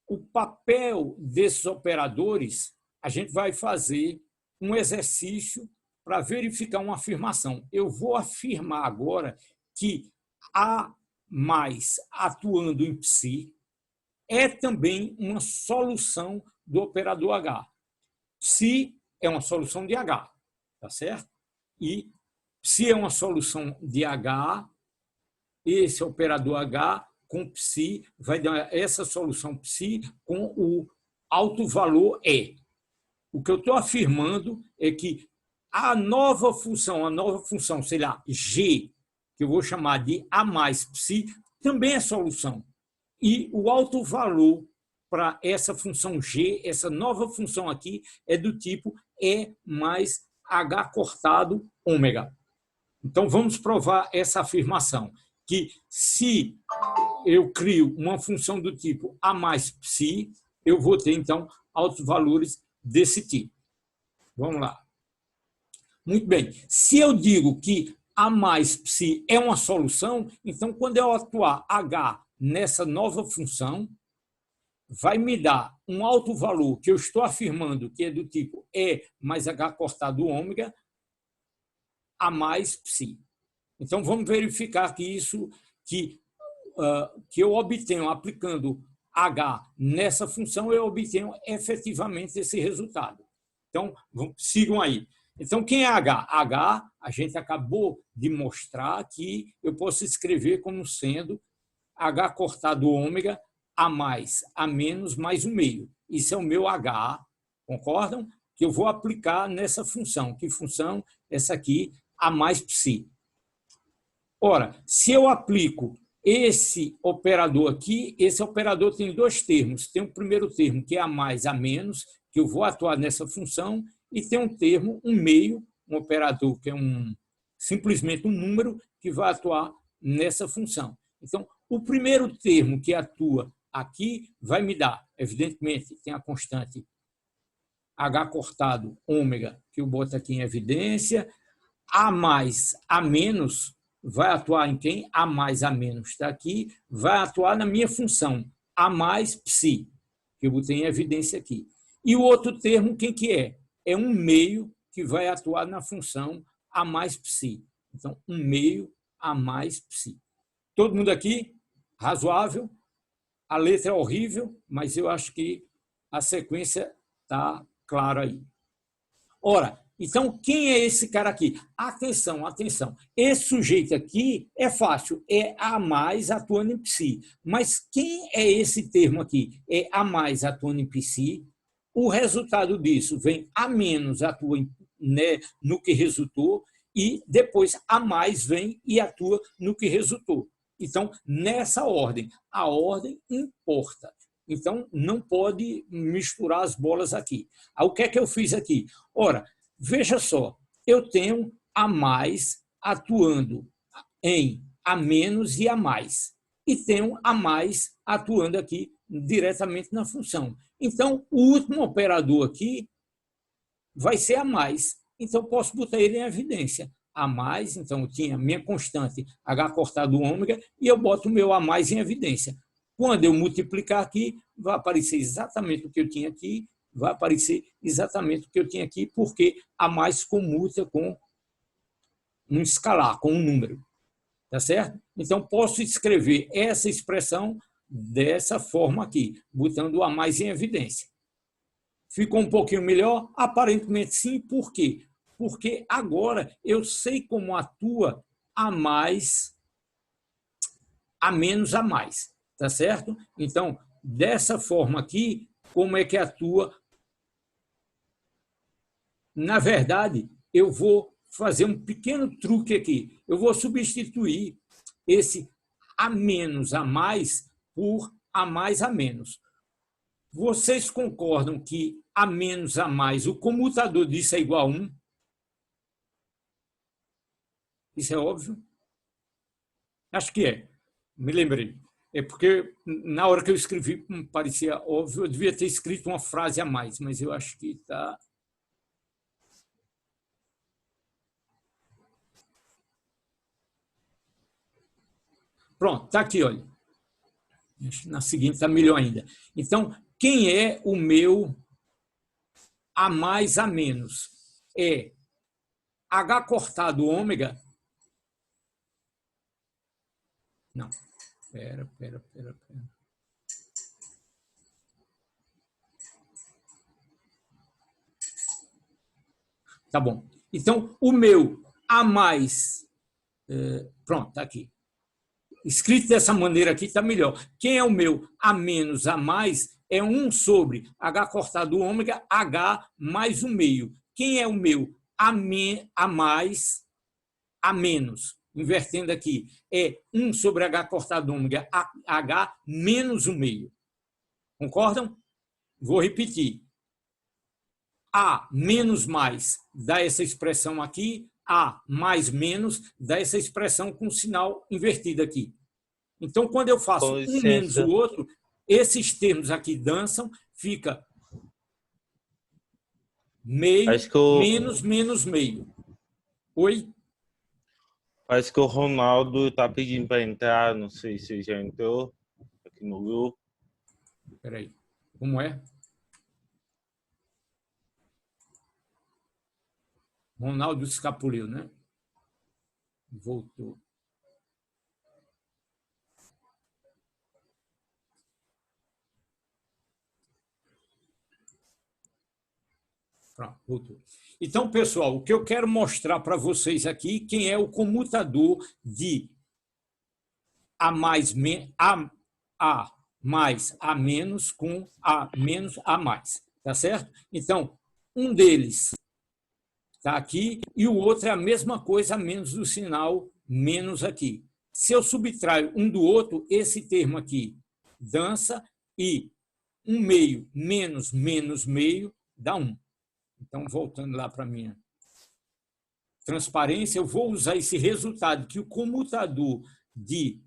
o papel desses operadores, a gente vai fazer um exercício para verificar uma afirmação. Eu vou afirmar agora que A mais atuando em psi é também uma solução do operador H. Psi é uma solução de H, tá certo? E psi é uma solução de H, esse operador H com psi vai dar essa solução psi com o alto valor E. O que eu estou afirmando é que a nova função, sei lá, G, que eu vou chamar de A mais psi, também é solução. E o alto valor para essa função G, essa nova função aqui, é do tipo E mais H cortado ômega. Então, vamos provar essa afirmação, que se eu crio uma função do tipo A mais psi, eu vou ter, então, altos valores desse tipo. Vamos lá. Muito bem. Se eu digo que A mais psi é uma solução, então, quando eu atuar H nessa nova função, vai me dar um alto valor que eu estou afirmando que é do tipo E mais H cortado ômega, A mais psi. Então, vamos verificar que isso que eu obtenho aplicando H nessa função, eu obtenho efetivamente esse resultado. Então, sigam aí. Então, quem é H? H, a gente acabou de mostrar que eu posso escrever como sendo H cortado ômega, A mais, A menos, mais um meio. Isso é o meu H, concordam? que eu vou aplicar nessa função. Que função? Essa aqui, A mais psi. Ora, se eu aplico esse operador aqui, esse operador tem dois termos. Tem o primeiro termo, que é A mais, A menos, que eu vou atuar nessa função, e tem um termo, um meio, um operador que é simplesmente um número, que vai atuar nessa função. Então, o primeiro termo que atua aqui vai me dar, evidentemente, tem a constante H cortado, ômega, que eu boto aqui em evidência. A mais, A menos, vai atuar em quem? A mais, A menos está aqui, vai atuar na minha função, A mais psi, que eu botei em evidência aqui. E o outro termo, quem que é? É um meio que vai atuar na função A mais psi. Então, um meio A mais psi. Todo mundo aqui? Razoável? A letra é horrível, mas eu acho que a sequência está clara aí. Ora, então, quem é esse cara aqui? Atenção, atenção. Esse sujeito aqui é fácil, é A mais atuando em psi. Mas quem é esse termo aqui? É A mais atuando em psi. O resultado disso vem A menos atua no que resultou e depois A mais vem e atua no que resultou. Então, nessa ordem, a ordem importa. Então, não pode misturar as bolas aqui. O que é que eu fiz aqui? Ora, veja só, eu tenho A mais atuando em A menos e A mais. E tenho A mais atuando aqui diretamente na função. Então, o último operador aqui vai ser A mais. Então, posso botar ele em evidência. A mais, então eu tinha minha constante H cortado ômega e eu boto o meu A mais em evidência. Quando eu multiplicar aqui, vai aparecer exatamente o que eu tinha aqui, vai aparecer exatamente o que eu tinha aqui, porque A mais comuta com um escalar, com um número. Tá certo? Então, posso escrever essa expressão dessa forma aqui, botando o A mais em evidência. Ficou um pouquinho melhor? Aparentemente sim. Por quê? Porque agora eu sei como atua A mais, A menos, A mais. Tá certo? Então, dessa forma aqui, como é que atua? Na verdade, eu vou fazer um pequeno truque aqui. Eu vou substituir esse A menos, A mais por A mais, A menos. Vocês concordam que A menos, A mais, o comutador disso é igual a 1? Isso é óbvio? Acho que é. Me lembrei. É porque, na hora que eu escrevi, parecia óbvio, eu devia ter escrito uma frase a mais, mas eu acho que está... Pronto, está aqui, olha. Na seguinte está melhor ainda. Então, quem é o meu A mais, A menos? É H cortado ômega. Não. Pera. Tá bom. Então, o meu A mais... Pronto, está aqui. Escrito dessa maneira aqui está melhor. Quem é o meu A menos, A mais é 1 sobre H cortado ômega, H mais o meio. Quem é o meu A mais, A menos? Invertendo aqui, é 1 sobre H cortado ômega, H menos o meio. Concordam? Vou repetir. A menos mais dá essa expressão aqui, A mais menos dá essa expressão com sinal invertido aqui. Então, quando eu faço um menos o outro, esses termos aqui dançam, fica meio, menos, menos meio. Oi? Parece que o Ronaldo está pedindo para entrar, não sei se já entrou aqui no grupo. Espera aí, como é? Ronaldo escapuliu, né? Voltou. Pronto, voltou. Então, pessoal, o que eu quero mostrar para vocês aqui, quem é o comutador de A mais, A menos com A menos, A mais. Tá certo? Então, um deles está aqui e o outro é a mesma coisa, menos do sinal menos aqui. Se eu subtraio um do outro, esse termo aqui dança e 1 meio menos menos meio dá 1. Então, voltando lá para a minha transparência, eu vou usar esse resultado que o comutador de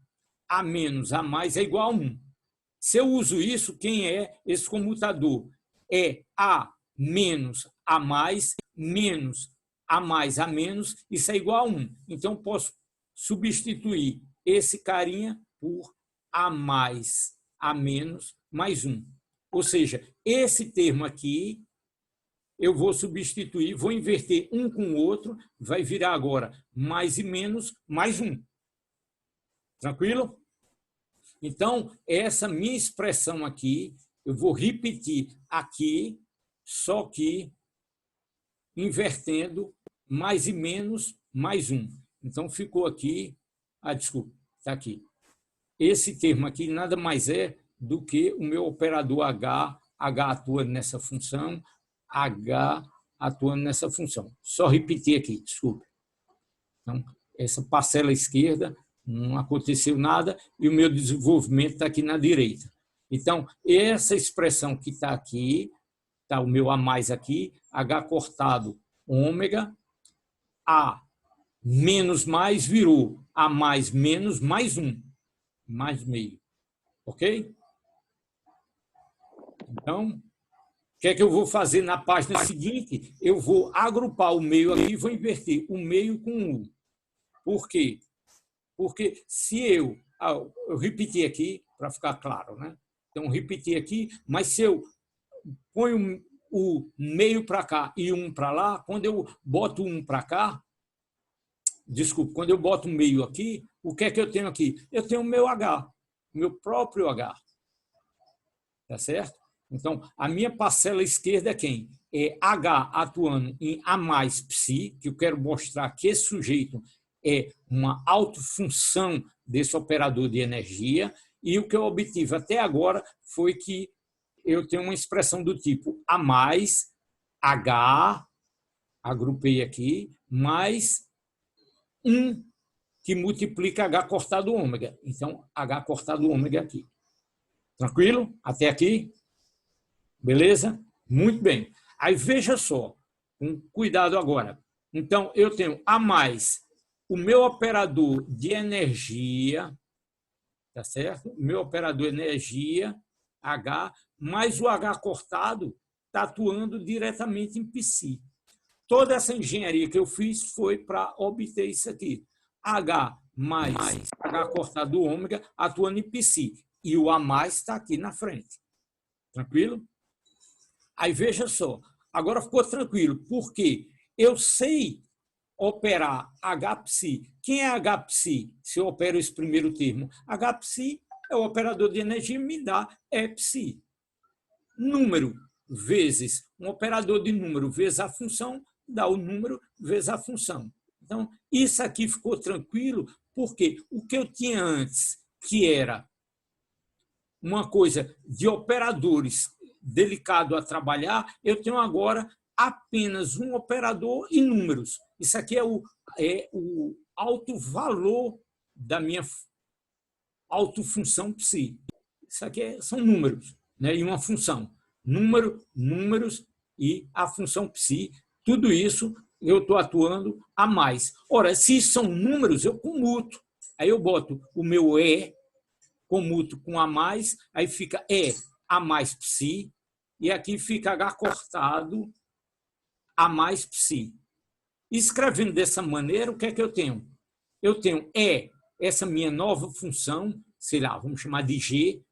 A menos A mais é igual a 1. Se eu uso isso, quem é esse comutador? É A menos A mais menos A mais A menos, isso é igual a 1. Então, eu posso substituir esse carinha por A mais A menos mais 1. Ou seja, esse termo aqui eu vou substituir, vou inverter um com o outro, vai virar agora mais e menos mais 1. Tranquilo? Então, essa minha expressão aqui, eu vou repetir aqui, só que invertendo mais e menos mais 1. Então, ficou aqui, desculpa, está aqui. Esse termo aqui nada mais é do que o meu operador H atua nessa função, H atuando nessa função. Só repetir aqui, desculpe. Então, essa parcela esquerda não aconteceu nada e o meu desenvolvimento está aqui na direita. Então, essa expressão que está aqui, está o meu A mais aqui, H cortado ômega, A menos mais virou A mais menos mais 1, mais meio. Ok? Então, o que é que eu vou fazer na página seguinte? Eu vou agrupar o meio aqui e vou inverter o meio com o 1. Por quê? Porque se eu repetir aqui, para ficar claro, né? Então, repetir aqui, mas se eu ponho o meio para cá e 1 para lá, quando eu boto 1 para cá, desculpe, quando eu boto o meio aqui, o que é que eu tenho aqui? Eu tenho o meu H, o meu próprio H. Tá certo? Então, a minha parcela esquerda é quem? É H atuando em A mais psi, que eu quero mostrar que esse sujeito é uma autofunção desse operador de energia, e o que eu obtive até agora foi que eu tenho uma expressão do tipo A mais H, agrupei aqui, mais 1 que multiplica H cortado ômega. Então, H cortado ômega aqui. Tranquilo? Até aqui? Beleza? Muito bem. Aí veja só, com cuidado agora. Então, eu tenho A mais o meu operador de energia, tá certo? O meu operador de energia, H, mais o H cortado está atuando diretamente em psi. Toda essa engenharia que eu fiz foi para obter isso aqui. H mais H cortado ômega atuando em psi. E o A mais está aqui na frente. Tranquilo? Aí veja só, agora ficou tranquilo, porque eu sei operar H-psi. Quem é H-psi? Se eu opero esse primeiro termo, H-psi é o operador de energia, me dá E-psi. Número vezes um operador de número vezes a função, dá o número vezes a função. Então, isso aqui ficou tranquilo, porque o que eu tinha antes, que era uma coisa de operadores delicado a trabalhar, eu tenho agora apenas um operador e números. Isso aqui é o alto valor da minha autofunção psi. Isso aqui são números, né? E uma função. Número, números e a função psi. Tudo isso eu estou atuando a mais. Ora, se são números, eu comuto. Aí eu boto o meu E, comuto com A mais, aí fica E, A mais psi, e aqui fica H cortado, A mais psi. Escrevendo dessa maneira, o que é que eu tenho? Eu tenho E, essa minha nova função, sei lá, vamos chamar de G,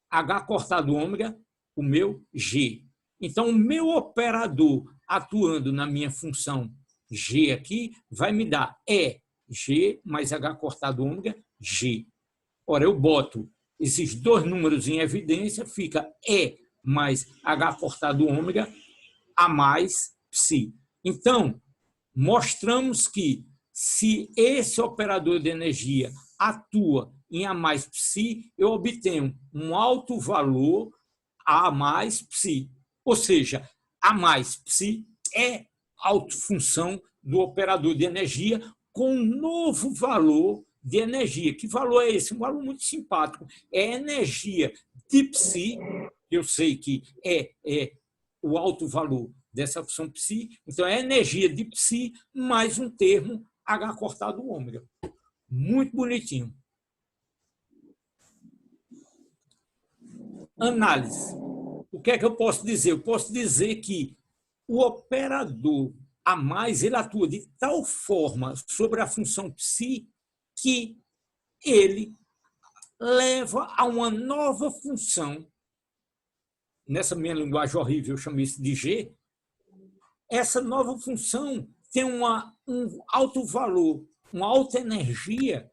H cortado ômega, o meu G. Então, o meu operador atuando na minha função G aqui vai me dar E, G mais H cortado ômega, G. Ora, eu boto esses dois números em evidência, fica E mais H cortado ômega, A mais psi. Então, mostramos que se esse operador de energia atua em A mais psi, eu obtenho um alto valor A mais psi. Ou seja, A mais psi é autofunção do operador de energia com um novo valor de energia. Que valor é esse? Um valor muito simpático. É energia de psi, eu sei que é o alto valor dessa função psi, então é energia de psi mais um termo H cortado ômega. Muito bonitinho. Análise. O que é que eu posso dizer? Eu posso dizer que o operador a mais ele atua de tal forma sobre a função psi que ele leva a uma nova função. Nessa minha linguagem horrível, eu chamo isso de G. Essa nova função tem um alto valor, uma alta energia,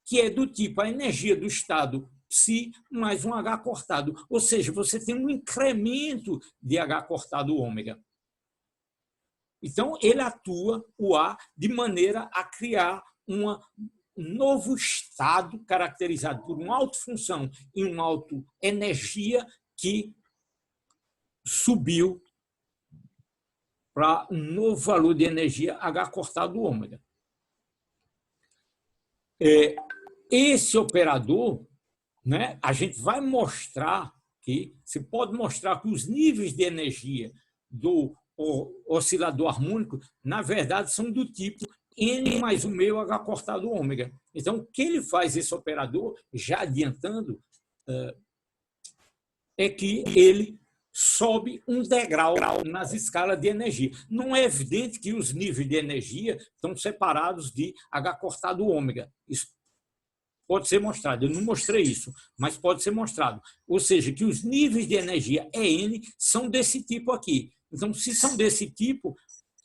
que é do tipo a energia do estado psi mais um H cortado. Ou seja, você tem um incremento de H cortado ômega. Então, ele atua, o A, de maneira a criar um novo estado caracterizado por uma autofunção e uma autoenergia que subiu para um novo valor de energia H cortado ômega. Esse operador, né, a gente vai mostrar que se pode mostrar que os níveis de energia do oscilador harmônico, na verdade, são do tipo N mais o meio H cortado ômega. Então, o que ele faz, esse operador, já adiantando, é que ele sobe um degrau nas escalas de energia. Não é evidente que os níveis de energia estão separados de H cortado ômega. Isso pode ser mostrado. Eu não mostrei isso, mas pode ser mostrado. Ou seja, que os níveis de energia EN são desse tipo aqui. Então, se são desse tipo,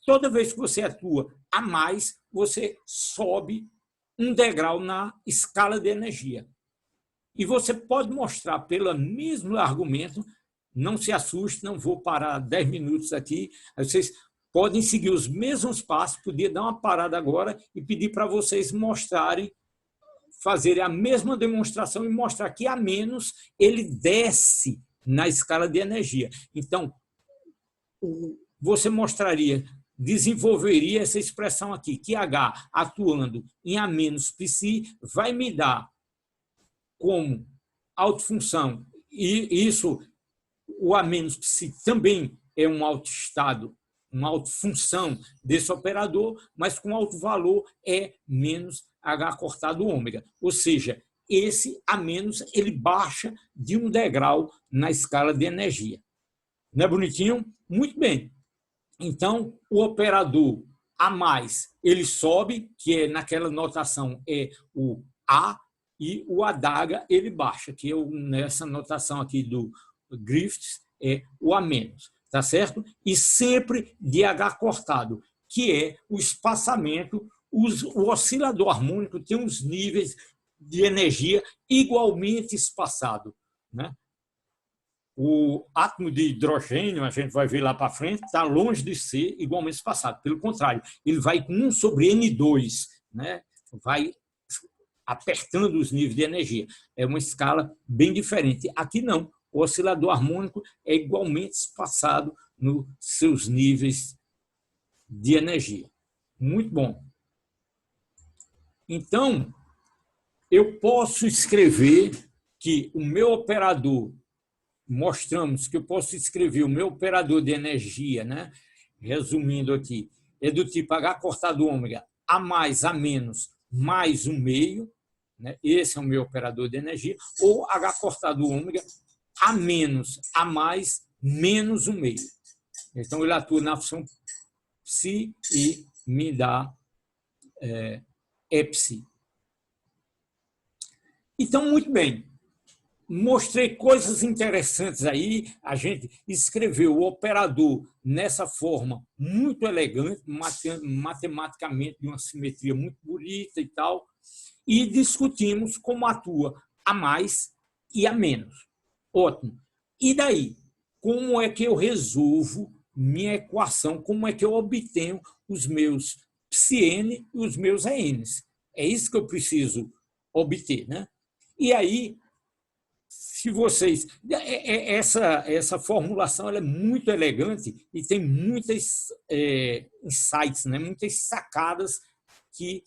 toda vez que você atua a mais, você sobe um degrau na escala de energia. E você pode mostrar pelo mesmo argumento, não se assuste, não vou parar 10 minutos aqui, vocês podem seguir os mesmos passos, podia dar uma parada agora e pedir para vocês mostrarem, fazerem a mesma demonstração e mostrar que a menos ele desce na escala de energia. Então, você mostraria, desenvolveria essa expressão aqui, que H atuando em A menos psi vai me dar como autofunção, e isso, o A menos psi também é um autoestado, uma autofunção desse operador, mas com alto valor é menos H cortado ômega. Ou seja, esse A menos ele baixa de um degrau na escala de energia. Não é bonitinho? Muito bem. Então, o operador A mais, ele sobe, que é naquela notação é o A, e o adaga ele baixa, que nessa notação aqui do Griffiths é o A menos, tá certo? E sempre de H cortado, que é o espaçamento, o oscilador harmônico tem uns níveis de energia igualmente espaçados, né? O átomo de hidrogênio, a gente vai ver lá para frente, está longe de ser igualmente espaçado. Pelo contrário, ele vai com 1 sobre N2, né? Vai apertando os níveis de energia. É uma escala bem diferente. Aqui não. O oscilador harmônico é igualmente espaçado nos seus níveis de energia. Muito bom. Então, eu posso escrever que o meu operador, mostramos que eu posso escrever o meu operador de energia, né? Resumindo aqui, é do tipo H cortado ômega, A mais, A menos, mais um meio, né? Esse é o meu operador de energia, ou H cortado ômega, A menos, A mais, menos um meio. Então, ele atua na função psi e me dá psi. Então, muito bem. Mostrei coisas interessantes aí, a gente escreveu o operador nessa forma muito elegante, matematicamente de uma simetria muito bonita e tal, e discutimos como atua A mais e A menos. Ótimo. E daí? Como é que eu resolvo minha equação? Como é que eu obtenho os meus psi-n e os meus ENs? É isso que eu preciso obter, né? E aí, se vocês... Essa formulação ela é muito elegante e tem muitas insights, né? Muitas sacadas que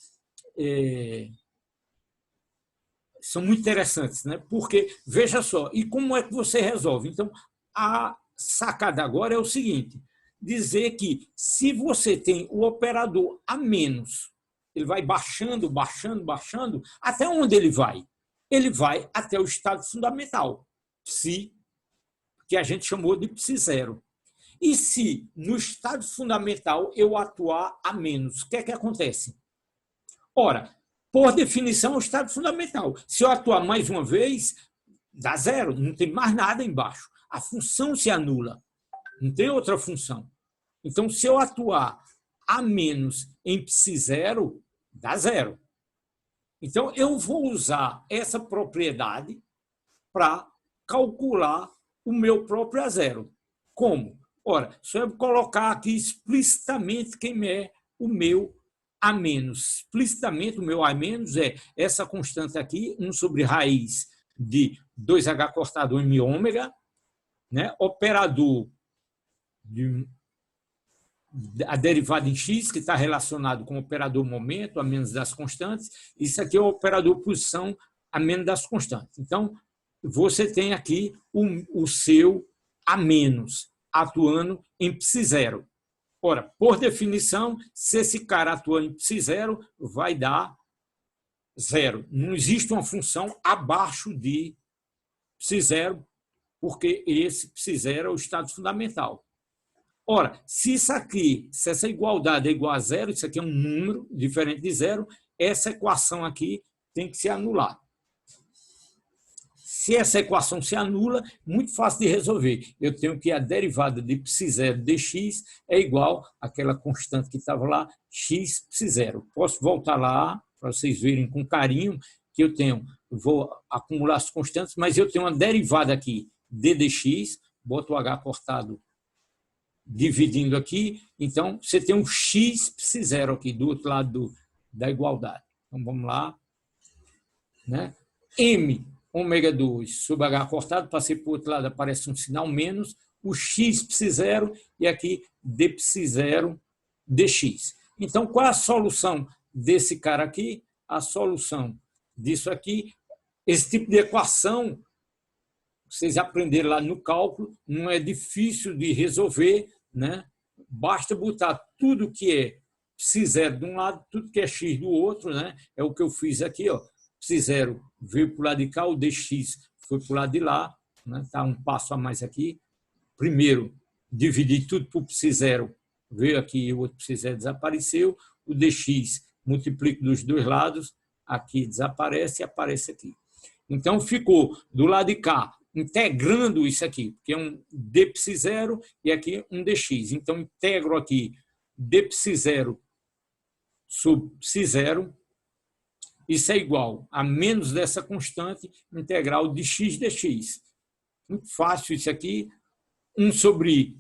são muito interessantes, né? Porque, veja só, e como é que você resolve? Então, a sacada agora é o seguinte, dizer que se você tem o operador a menos, ele vai baixando, baixando, baixando, até onde ele vai? Ele vai até o estado fundamental, psi, que a gente chamou de psi zero. E se no estado fundamental eu atuar a menos, o que é que acontece? Ora, por definição, é o estado fundamental. Se eu atuar mais uma vez, dá zero, não tem mais nada embaixo. A função se anula, não tem outra função. Então, se eu atuar a menos em psi zero, dá zero. Então, eu vou usar essa propriedade para calcular o meu próprio a zero. Como? Ora, se eu colocar aqui explicitamente quem é o meu a menos. Explicitamente, o meu a menos é essa constante aqui, 1 sobre raiz de 2h cortado m ômega, né? Operador a derivada em x, que está relacionado com o operador momento, a menos das constantes. Isso aqui é o operador posição, a menos das constantes. Então, você tem aqui o seu a menos, atuando em psi zero. Ora, por definição, se esse cara atua em psi zero, vai dar zero. Não existe uma função abaixo de psi zero, porque esse psi zero é o estado fundamental. Ora, se essa igualdade é igual a zero, isso aqui é um número diferente de zero, essa equação aqui tem que se anular. Se essa equação se anula, muito fácil de resolver. Eu tenho que a derivada de psi zero dx é igual àquela constante que estava lá, x psi zero. Posso voltar lá para vocês verem com carinho que eu vou acumular as constantes, mas eu tenho uma derivada aqui, d dx, boto o h cortado dividindo aqui, então você tem um x psi zero aqui do outro lado da igualdade. Então vamos lá, né? M ômega 2 sobre h cortado, passei para o outro lado, aparece um sinal menos, o x psi zero e aqui d psi zero dx. Então, qual é a solução desse cara aqui? A solução disso aqui, esse tipo de equação, vocês aprenderam lá no cálculo, não é difícil de resolver, né? Basta botar tudo que é psi zero de um lado, tudo que é x do outro, né? É o que eu fiz aqui, ó. Psi zero veio para o lado de cá, o dx foi para o lado de lá, né? Tá um passo a mais aqui. Primeiro, dividi tudo por psi zero, veio aqui, o outro psi zero desapareceu, o dx multiplico dos dois lados, aqui desaparece e aparece aqui. Então, ficou do lado de cá, integrando isso aqui, que é um d psi zero e aqui um dx. Então, integro aqui d psi zero sobre psi zero, isso é igual a menos dessa constante integral de x dx. Muito fácil isso aqui, 1 sobre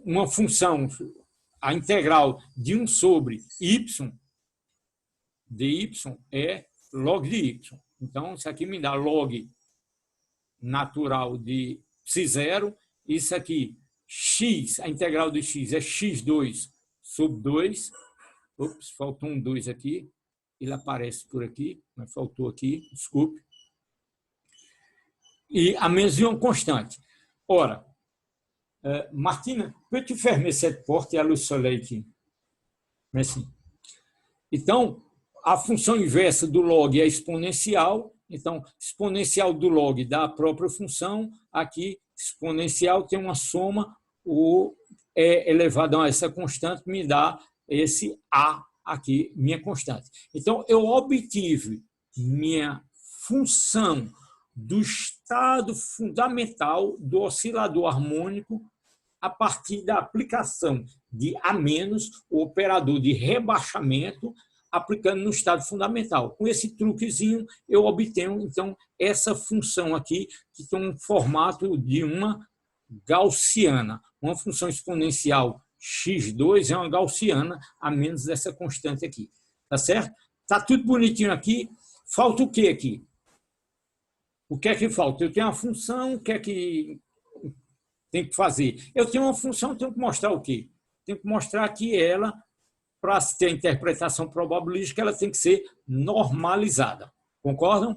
uma função, a integral de 1 sobre y, dy é log de y. Então, isso aqui me dá log natural de psi zero, isso aqui, x, a integral de x é x2 sobre 2, ops, faltou um 2 aqui, ele aparece por aqui, mas faltou aqui, desculpe, e a menos de uma constante. Ora, Martina, peux-tu fermer cette porte? Il y a le soleil aqui. Merci. Então, a função inversa do log é exponencial, então, exponencial do log dá a própria função, aqui, exponencial tem uma soma, o e elevado a essa constante me dá esse a aqui, minha constante. Então, eu obtive minha função do estado fundamental do oscilador harmônico a partir da aplicação de A-, o operador de rebaixamento, aplicando no estado fundamental. Com esse truquezinho, eu obtenho, então, essa função aqui, que tem um formato de uma gaussiana. Uma função exponencial x2 é uma gaussiana, a menos dessa constante aqui. Tá certo? Tá tudo bonitinho aqui. Falta o quê aqui? O que é que falta? Eu tenho uma função, o que é que tem que fazer? Eu tenho uma função, tenho que mostrar o quê? Tenho que mostrar que ela, para ter a interpretação probabilística, ela tem que ser normalizada. Concordam?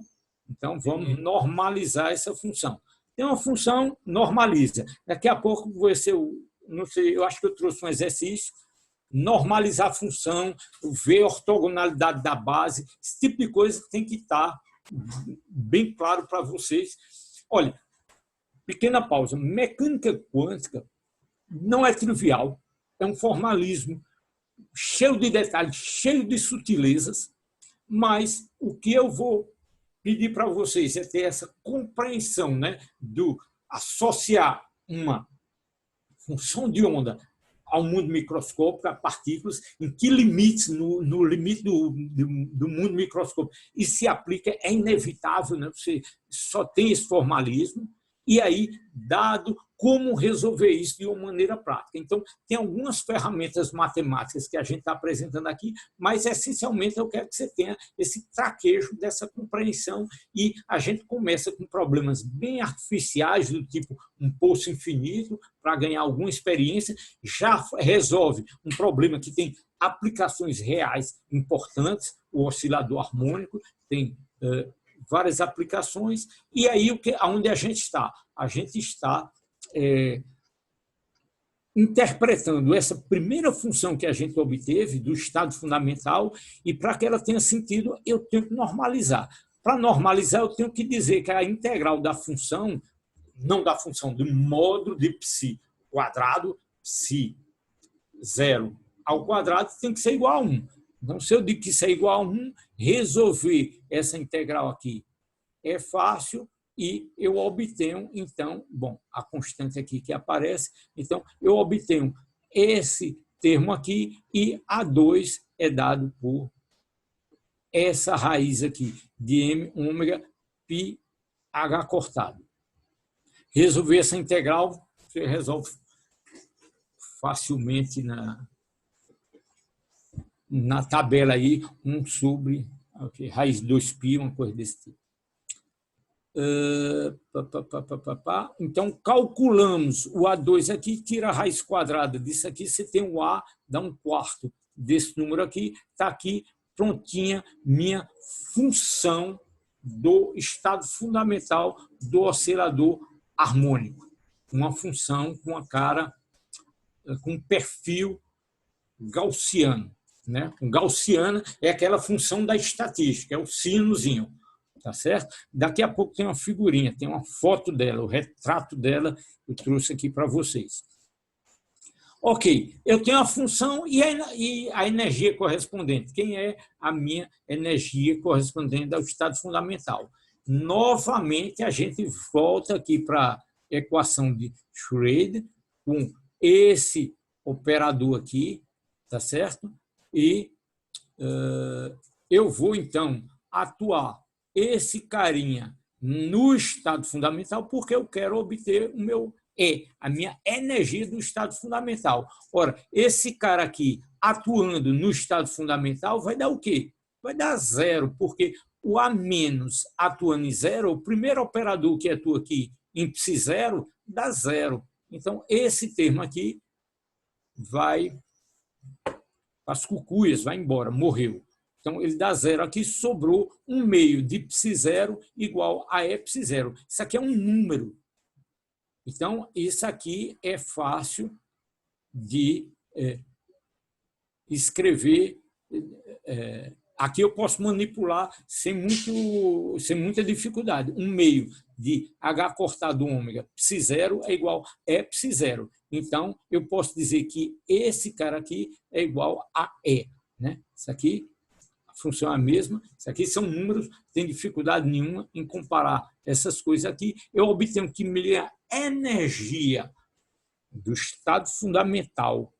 Então, vamos normalizar essa função. Tem uma função, normaliza. Daqui a pouco vai ser, não sei, eu acho que eu trouxe um exercício, normalizar a função, ver a ortogonalidade da base, esse tipo de coisa tem que estar bem claro para vocês. Olha, pequena pausa. Mecânica quântica não é trivial, é um formalismo cheio de detalhes, cheio de sutilezas, mas o que eu vou pedir para vocês é ter essa compreensão, né, do associar uma função de onda ao mundo microscópico, a partículas, em que limites, no limite do mundo microscópico, isso se aplica, é inevitável, né? Você só tem esse formalismo, e aí, dado como resolver isso de uma maneira prática. Então, tem algumas ferramentas matemáticas que a gente está apresentando aqui, mas, essencialmente, eu quero que você tenha esse traquejo dessa compreensão e a gente começa com problemas bem artificiais, do tipo um poço infinito, para ganhar alguma experiência, já resolve um problema que tem aplicações reais importantes, o oscilador harmônico tem várias aplicações, e aí onde a gente está? A gente está interpretando essa primeira função que a gente obteve do estado fundamental, e para que ela tenha sentido, eu tenho que normalizar. Para normalizar, eu tenho que dizer que a integral da função, não da função, do módulo de psi quadrado, psi 0 ao quadrado, tem que ser igual a 1. Então, se eu digo que isso é igual a 1, resolver essa integral aqui é fácil e eu obtenho, então, bom, a constante aqui que aparece, então, eu obtenho esse termo aqui e A2 é dado por essa raiz aqui de m ômega π h cortado. Resolver essa integral, você resolve facilmente na tabela aí, 1 sobre raiz de 2π, uma coisa desse tipo. Então, calculamos o A2 aqui, tira a raiz quadrada disso aqui, você tem o A, dá 1/4 desse número aqui, está aqui prontinha minha função do estado fundamental do oscilador harmônico. Uma função com a cara, com perfil gaussiano. Né? O gaussiana é aquela função da estatística, é o sinozinho. Tá certo? Daqui a pouco tem uma figurinha, tem uma foto dela, o retrato dela eu trouxe aqui para vocês. Ok, eu tenho a função e a energia correspondente. Quem é a minha energia correspondente ao estado fundamental? Novamente, a gente volta aqui para a equação de Schrödinger, com esse operador aqui, tá certo? E eu vou, então, atuar esse carinha no estado fundamental, porque eu quero obter o meu E, a minha energia do estado fundamental. Ora, esse cara aqui atuando no estado fundamental vai dar o quê? Vai dar 0, porque o A- atuando em 0, o primeiro operador que atua aqui em π0 dá 0. Então, esse termo aqui vai para as cucuias, vai embora, morreu. Então, ele dá 0 aqui, sobrou 1/2 de π0 igual a E π0. Isso aqui é um número. Então, isso aqui é fácil de escrever. Aqui eu posso manipular sem muita dificuldade. 1/2 de H cortado ômega π0 é igual a E π0. Então, eu posso dizer que esse cara aqui é igual a E. Né? Isso aqui, a função é a mesma. Isso aqui são números, não tem dificuldade nenhuma em comparar essas coisas aqui. Eu obtenho que minha energia do estado fundamental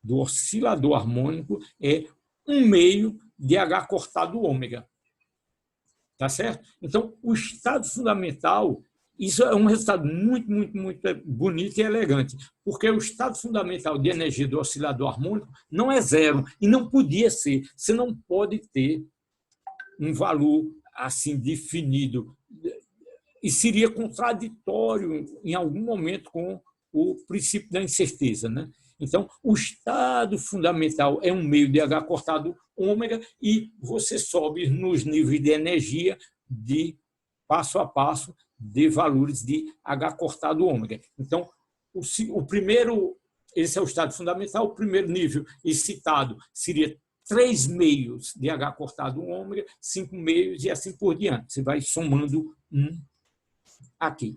do oscilador harmônico é 1/2 de H cortado ômega. Tá certo? Então, o estado fundamental, isso é um resultado muito, muito, muito bonito e elegante, porque o estado fundamental de energia do oscilador harmônico não é 0 e não podia ser. Você não pode ter um valor assim definido e seria contraditório em algum momento com o princípio da incerteza, né? Então, o estado fundamental é um meio de H cortado ômega e você sobe nos níveis de energia de passo a passo de valores de H cortado ômega. Então, o primeiro, esse é o estado fundamental, o primeiro nível excitado seria 3 meios de H cortado ômega, 5 meios e assim por diante. Você vai somando aqui.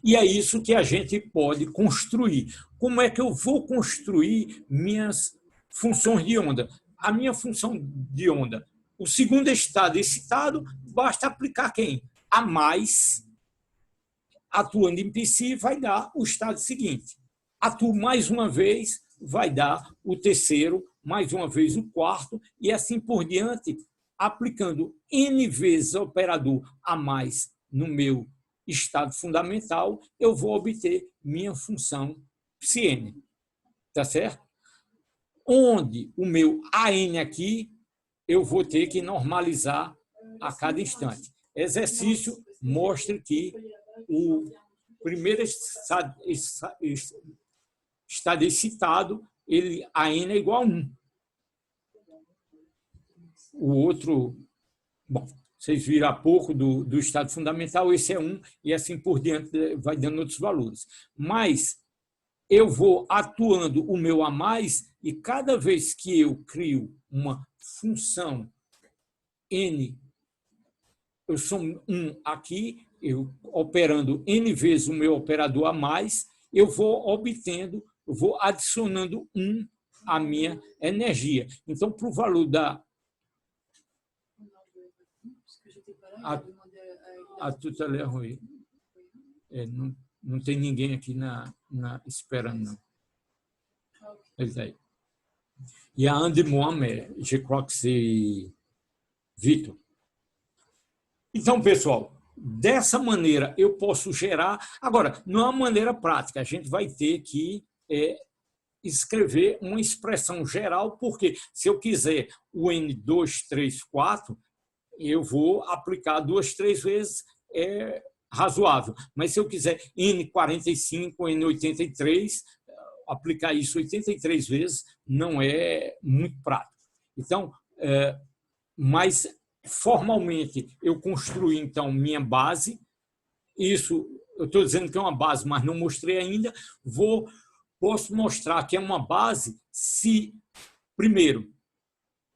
E é isso que a gente pode construir. Como é que eu vou construir minhas funções de onda? A minha função de onda, o segundo estado excitado, basta aplicar quem? A mais, atuando em psi, vai dar o estado seguinte. Atuo mais uma vez, vai dar o terceiro, mais uma vez o quarto, e assim por diante, aplicando N vezes o operador a mais no meu estado fundamental, eu vou obter minha função psi-n. Tá certo? Onde o meu AN aqui, eu vou ter que normalizar a cada instante. Exercício mostra que o primeiro estado excitado, AN é igual a 1. O outro, bom, vocês viram há pouco do estado fundamental, esse é 1, e assim por diante vai dando outros valores. Mas eu vou atuando o meu a mais, e cada vez que eu crio uma função n, eu sou 1 aqui, eu operando n vezes o meu operador a mais, eu vou obtendo, eu vou adicionando 1 à minha energia. Então, para o valor da a tutela é ruim. Não tem ninguém aqui esperando, não. Ele está aí. E a Andy Mohamed, je crois que c'est Vitor. Então, pessoal, dessa maneira eu posso gerar. Agora, não é uma maneira prática, a gente vai ter que escrever uma expressão geral, porque se eu quiser o N2, 3, 4, eu vou aplicar 2, 3 vezes, é razoável. Mas se eu quiser N45, N83, aplicar isso 83 vezes não é muito prático. Então, mas formalmente eu construí então minha base. Isso eu estou dizendo que é uma base, mas não mostrei ainda. Posso mostrar que é uma base se, primeiro,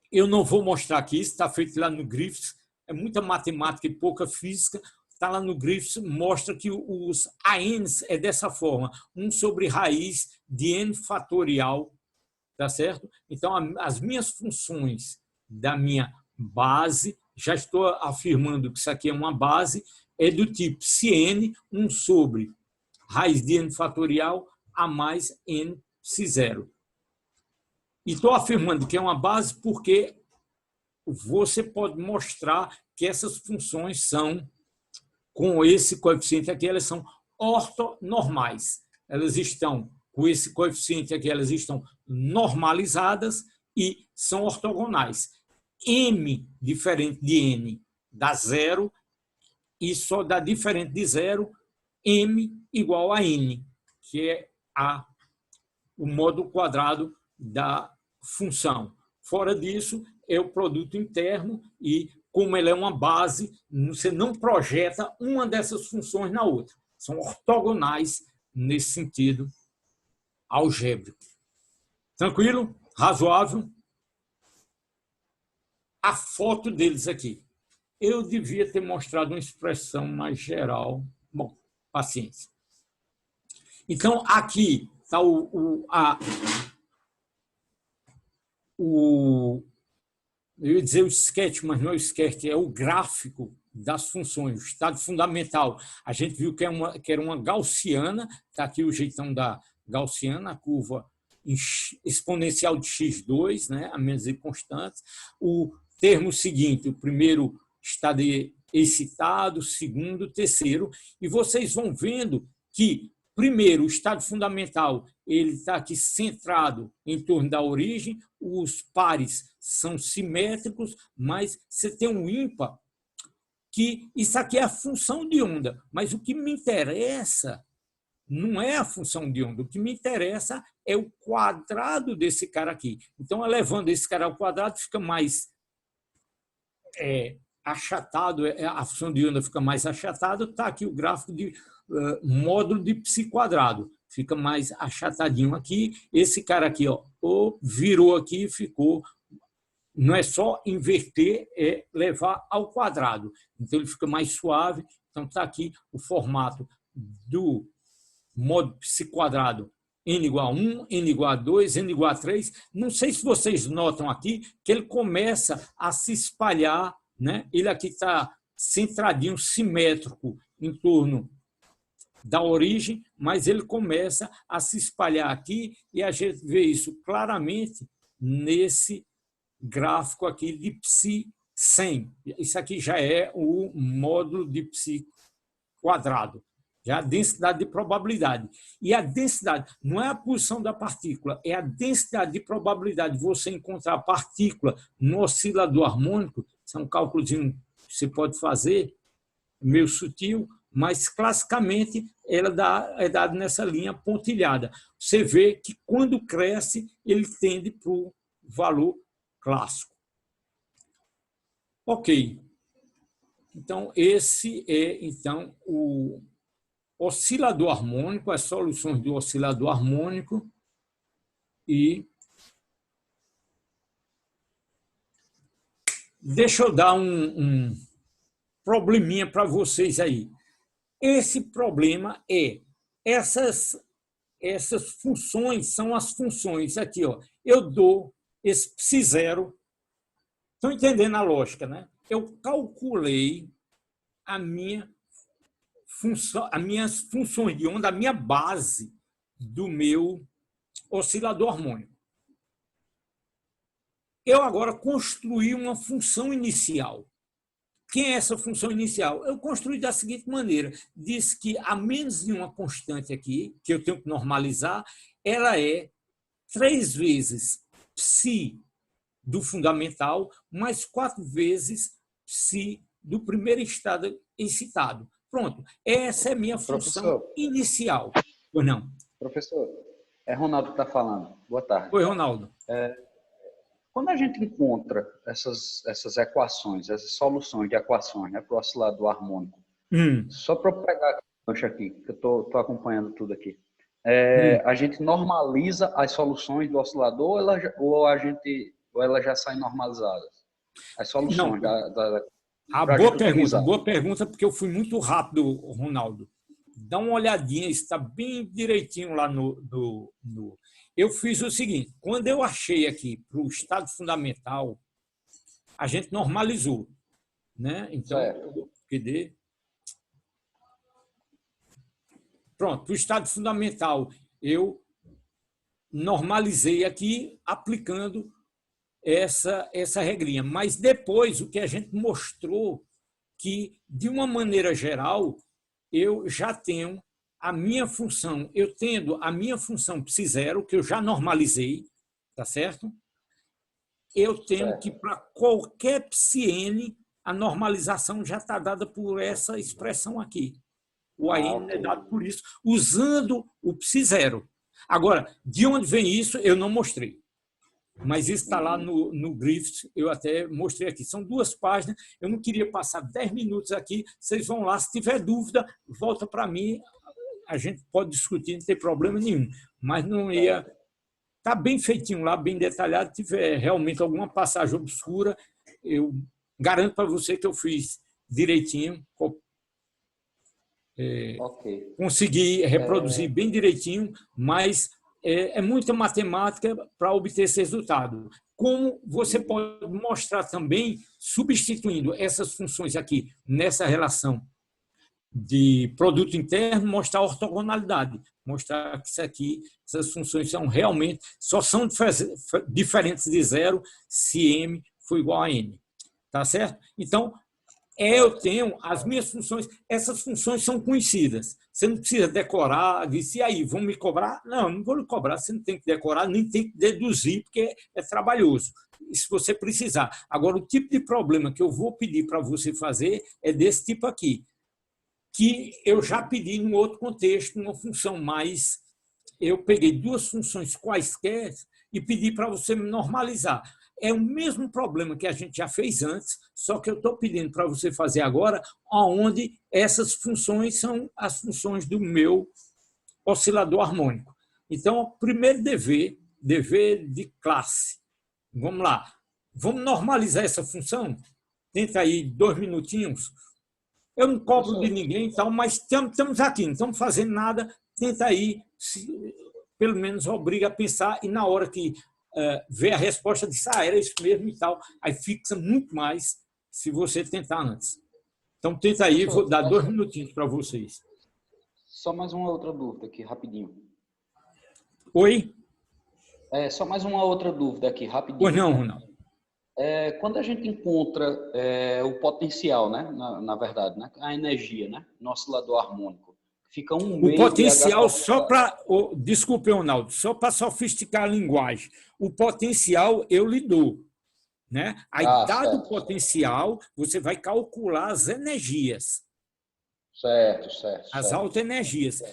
eu não vou mostrar aqui, isso está feito lá no Griffiths, é muita matemática e pouca física, está lá no Griffiths, mostra que os ANs é dessa forma, 1 sobre raiz de n fatorial, tá certo? Então, as minhas funções da minha base, já estou afirmando que isso aqui é uma base, é do tipo πn, 1 sobre raiz de n fatorial a mais n psi 0. E estou afirmando que é uma base porque você pode mostrar que essas funções são, com esse coeficiente aqui, elas são ortonormais. Elas estão, com esse coeficiente aqui, elas estão normalizadas e são ortogonais. M diferente de N dá 0 e só dá diferente de 0 M igual a N, que é o módulo quadrado da função. Fora disso, é o produto interno e, como ele é uma base, você não projeta uma dessas funções na outra. São ortogonais nesse sentido algébrico. Tranquilo? Razoável? A foto deles aqui. Eu devia ter mostrado uma expressão mais geral. Bom, paciência. Então, aqui está eu ia dizer o sketch, mas não é o sketch, é o gráfico das funções, o estado fundamental. A gente viu que era uma gaussiana, está aqui o jeitão da gaussiana, a curva exponencial de x2, né, a menos e constantes. O termo seguinte, o primeiro estado excitado, o segundo, o terceiro, e vocês vão vendo que, primeiro, o estado fundamental ele está aqui centrado em torno da origem, os pares são simétricos, mas você tem um ímpar, que isso aqui é a função de onda, mas o que me interessa não é a função de onda, o que me interessa é o quadrado desse cara aqui. Então, elevando esse cara ao quadrado, fica mais achatado, a função de onda fica mais achatada. Está aqui o gráfico de módulo de π quadrado, fica mais achatadinho aqui. Esse cara aqui virou aqui e ficou. Não é só inverter, é levar ao quadrado. Então, ele fica mais suave. Então, está aqui o formato do módulo π quadrado, n igual a 1, n igual a 2, n igual a 3. Não sei se vocês notam aqui que ele começa a se espalhar, né? Ele aqui está centradinho, simétrico, em torno da origem, mas ele começa a se espalhar aqui e a gente vê isso claramente nesse gráfico aqui de π100. Isso aqui já é o módulo de π quadrado, já a densidade de probabilidade. E a densidade não é a posição da partícula, é a densidade de probabilidade de você encontrar a partícula no oscilador harmônico. Isso é um cálculozinho que você pode fazer, meio sutil, mas classicamente ela é dada nessa linha pontilhada. Você vê que quando cresce, ele tende para o valor clássico. Ok. Então, esse é o oscilador harmônico, as soluções do oscilador harmônico. E deixa eu dar um probleminha para vocês aí. Esse problema essas funções são as funções aqui. Eu dou esse π0. Estão entendendo a lógica, né? Eu calculei as minhas funções de onda, a minha base do meu oscilador harmônico. Eu agora construí uma função inicial. Quem é essa função inicial? Eu construí da seguinte maneira. Diz que a menos de uma constante aqui, que eu tenho que normalizar, ela é 3 vezes π do fundamental, mais 4 vezes π do primeiro estado excitado. Pronto. Essa é a minha função inicial. Pois não? Professor, é Ronaldo que está falando. Boa tarde. Oi, Ronaldo. Quando a gente encontra essas equações, essas soluções de equações, né, para o oscilador harmônico, só para eu pegar aqui, que eu estou acompanhando tudo aqui, a gente normaliza as soluções do oscilador ou elas já saem normalizadas? As soluções boa pergunta, porque eu fui muito rápido, Ronaldo. Dá uma olhadinha, está bem direitinho lá no. Eu fiz o seguinte: quando eu achei aqui para o estado fundamental, a gente normalizou, né? Então, PD. Pronto, para o estado fundamental, eu normalizei aqui aplicando essa regrinha. Mas depois, o que a gente mostrou que, de uma maneira geral, eu já tenho a minha função, eu tendo a minha função π0, que eu já normalizei, tá certo? Eu tenho que, para qualquer πn, a normalização já está dada por essa expressão aqui. O AN é dado por isso, usando o π0. Agora, de onde vem isso, eu não mostrei. Mas isso está lá no Griffith, eu até mostrei aqui. São 2 páginas, eu não queria passar 10 minutos aqui, vocês vão lá, se tiver dúvida, volta para mim, a gente pode discutir, não tem problema nenhum. Mas não ia... Está bem feitinho lá, bem detalhado, se tiver realmente alguma passagem obscura, eu garanto para você que eu fiz direitinho, consegui reproduzir bem direitinho, mas... É muita matemática para obter esse resultado. Como você pode mostrar também, substituindo essas funções aqui nessa relação de produto interno, mostrar a ortogonalidade, mostrar que isso aqui, essas funções são realmente, só são diferentes de zero se m for igual a n. Tá certo? Então, Eu tenho as minhas funções, essas funções são conhecidas. Você não precisa decorar, disse, e aí, vão me cobrar? Não, não vou lhe cobrar, você não tem que decorar, nem tem que deduzir, porque é trabalhoso, se você precisar. Agora, o tipo de problema que eu vou pedir para você fazer é desse tipo aqui, que eu já pedi em outro contexto, uma função mais... Eu peguei duas funções quaisquer e pedi para você me normalizar. É o mesmo problema que a gente já fez antes, só que eu estou pedindo para você fazer agora, onde essas funções são as funções do meu oscilador harmônico. Então, primeiro dever de classe. Vamos lá. Vamos normalizar essa função? Tenta aí 2 minutinhos. Eu não cobro de ninguém, então, mas estamos aqui, não estamos fazendo nada. Tenta aí, pelo menos obriga a pensar, e na hora que vê a resposta, diz, era isso mesmo e tal, aí fixa muito mais se você tentar antes. Então, tenta aí, vou dar 2 minutinhos para vocês. Só mais uma outra dúvida aqui, rapidinho. Oi? Só mais uma outra dúvida aqui, rapidinho. Pois não, Ronaldo. Quando a gente encontra o potencial, né, na verdade, né, a energia, né, no oscilador harmônico, fica um meio... O potencial, só para... Desculpe, Ronaldo, só para sofisticar a linguagem. O potencial eu lhe dou. Né? Aí, dado o potencial, você vai calcular as energias. Certo. As autoenergias.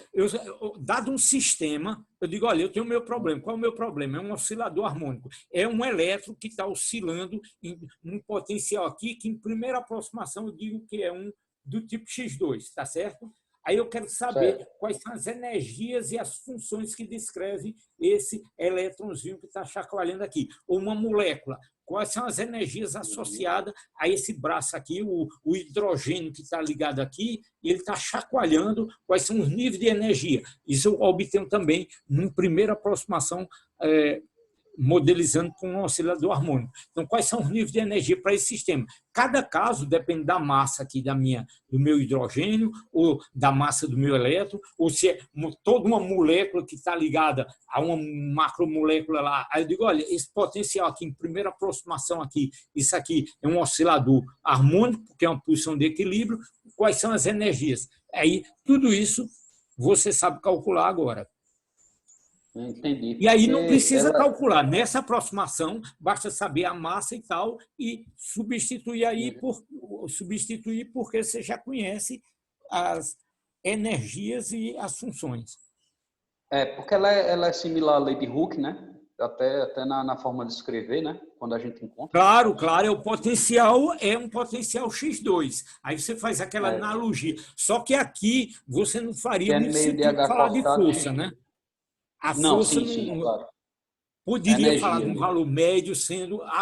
Dado um sistema, eu digo, olha, eu tenho o meu problema. Qual é o meu problema? É um oscilador harmônico. É um elétron que está oscilando em um potencial aqui, que em primeira aproximação eu digo que é um do tipo X2, está certo? Aí eu quero saber quais são as energias e as funções que descrevem esse elétronzinho que está chacoalhando aqui. Ou uma molécula. Quais são as energias associadas a esse braço aqui, o hidrogênio que está ligado aqui, e ele está chacoalhando, quais são os níveis de energia. Isso eu obtenho também, numa primeira aproximação, modelizando com um oscilador harmônico. Então, quais são os níveis de energia para esse sistema? Cada caso depende da massa aqui do meu hidrogênio, ou da massa do meu elétron, ou se é toda uma molécula que está ligada a uma macromolécula lá. Aí eu digo, olha, esse potencial aqui, em primeira aproximação aqui, isso aqui é um oscilador harmônico, porque é uma posição de equilíbrio, quais são as energias? Aí, tudo isso você sabe calcular agora. Entendi. E aí não precisa calcular. Nessa aproximação, basta saber a massa e tal, e substituir porque você já conhece as energias e as funções. Porque ela é similar à lei de Hooke, né? Até na forma de escrever, né? Quando a gente encontra. Claro, é um potencial X2. Aí você faz aquela analogia. Só que aqui você não faria muito sentido falar de força, né? A força claro. Poderia falar de um valor médio,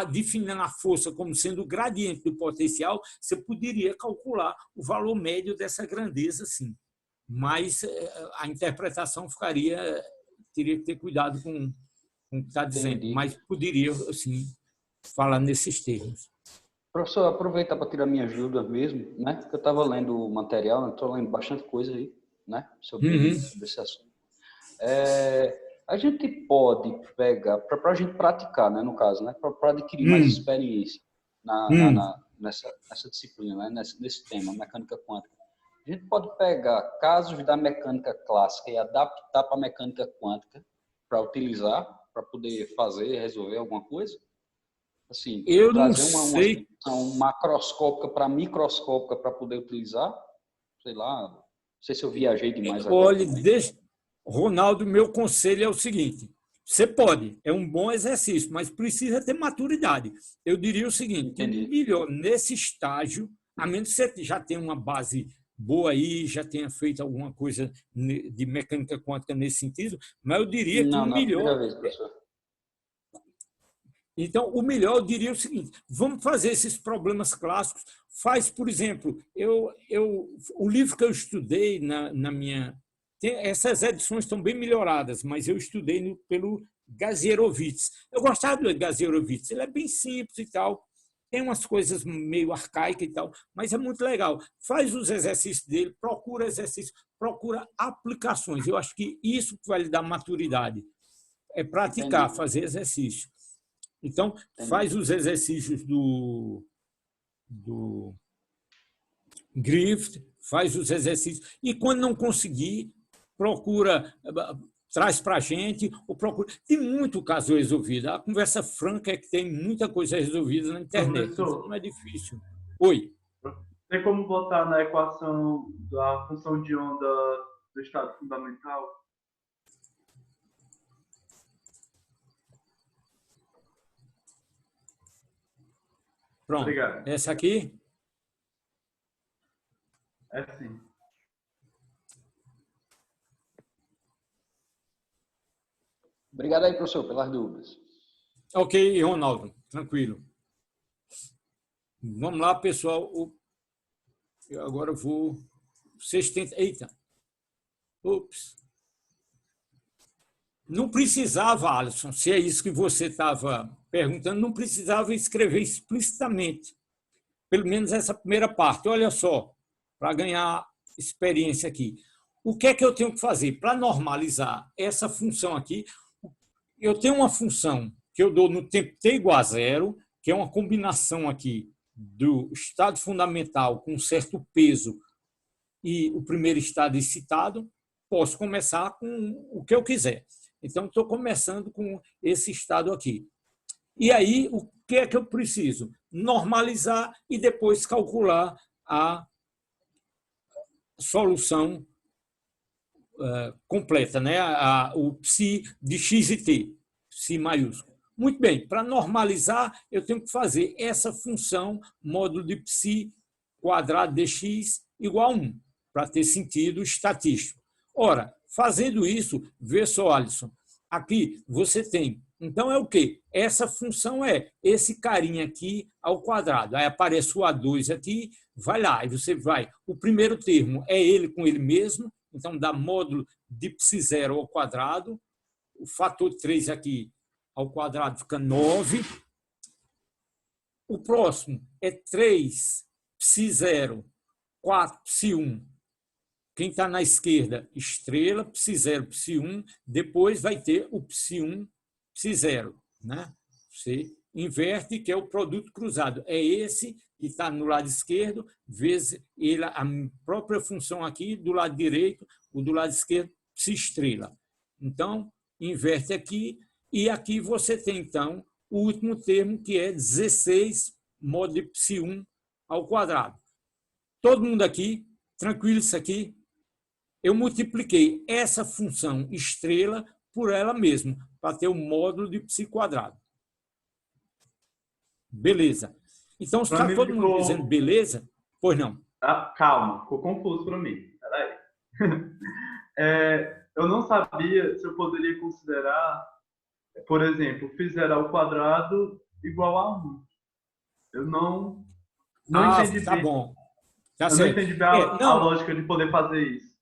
definindo a força como sendo o gradiente do potencial, você poderia calcular o valor médio dessa grandeza, sim. Mas a interpretação teria que ter cuidado com o que está dizendo, mas poderia, assim, falar nesses termos. Professor, aproveitar para tirar minha ajuda mesmo, né? Porque eu estava lendo o material, estou lendo bastante coisa aí, né? Sobre esse assunto. A gente pode pegar, para a gente praticar, né, no caso, né, para adquirir mais experiência nessa disciplina, né, nesse tema, mecânica quântica. A gente pode pegar casos da mecânica clássica e adaptar para a mecânica quântica para utilizar, para poder resolver alguma coisa? Assim, eu trazer não sei. uma macroscópica para microscópica para poder utilizar? Sei lá, não sei se eu viajei demais agora. Olha, Ronaldo, meu conselho é o seguinte: você pode, é um bom exercício, mas precisa ter maturidade. Eu diria o seguinte: melhor nesse estágio, a menos que você já tenha uma base boa aí, já tenha feito alguma coisa de mecânica quântica nesse sentido, mas eu diria que o melhor... Então, o melhor, eu diria o seguinte: vamos fazer esses problemas clássicos. Faz, por exemplo, o livro que eu estudei na minha... Essas edições estão bem melhoradas, mas eu estudei pelo Gazierovitz. Eu gostava do Gazierovitz, ele é bem simples e tal, tem umas coisas meio arcaicas e tal, mas é muito legal. Faz os exercícios dele, procura exercícios, procura aplicações. Eu acho que isso vai lhe dar maturidade. É praticar, fazer exercício. Então, faz os exercícios do Grift, faz os exercícios. E quando não conseguir, procura, traz para a gente, ou procura. Tem muito caso resolvido. A conversa franca é que tem muita coisa resolvida na internet. Então não é difícil. Oi. Tem como botar na equação da função de onda do estado fundamental? Pronto. Obrigado. Essa aqui? É sim. Obrigado aí, professor, pelas dúvidas. Ok, Ronaldo, tranquilo. Vamos lá, pessoal. Eu agora vou... Vocês tentam... Eita! Ups! Não precisava, Alisson, se é isso que você estava perguntando, não precisava escrever explicitamente. Pelo menos essa primeira parte. Olha só, para ganhar experiência aqui. O que é que eu tenho que fazer? Para normalizar essa função aqui, eu tenho uma função que eu dou no tempo t igual a zero, que é uma combinação aqui do estado fundamental com um certo peso e o primeiro estado excitado. Posso começar com o que eu quiser. Então, estou começando com esse estado aqui. E aí, o que é que eu preciso? Normalizar e depois calcular a solução completa, né? O psi de x e t, psi maiúsculo. Muito bem, para normalizar, eu tenho que fazer essa função módulo de psi quadrado dx igual a 1, para ter sentido estatístico. Ora, fazendo isso, vê só, Alisson, aqui você tem, então é o quê? Essa função é esse carinha aqui ao quadrado. Aí aparece o A2 aqui, vai lá, e você vai. O primeiro termo é ele com ele mesmo, então dá módulo de π0 ao quadrado. O fator 3 aqui ao quadrado fica 9. O próximo é 3 π0, 4 π1. Quem está na esquerda, estrela, π0, π1. Depois vai ter o π1, π0. Né? Você inverte, que é o produto cruzado. É esse que está no lado esquerdo, vezes ele, a própria função aqui, do lado direito, o do lado esquerdo, π estrela. Então, inverte aqui, e aqui você tem, então, o último termo, que é 16 módulo de π1 ao quadrado. Todo mundo aqui, tranquilo isso aqui? Eu multipliquei essa função estrela por ela mesma, para ter o módulo de π quadrado. Beleza. Então, se está todo mundo dizendo beleza, pois não. Calma, ficou confuso para mim. Peraí. Eu não sabia se eu poderia considerar, por exemplo, π0 ao quadrado igual a 1. Eu não entendi tá bem. Bom. Tá eu certo. não entendi bem a lógica de poder fazer isso.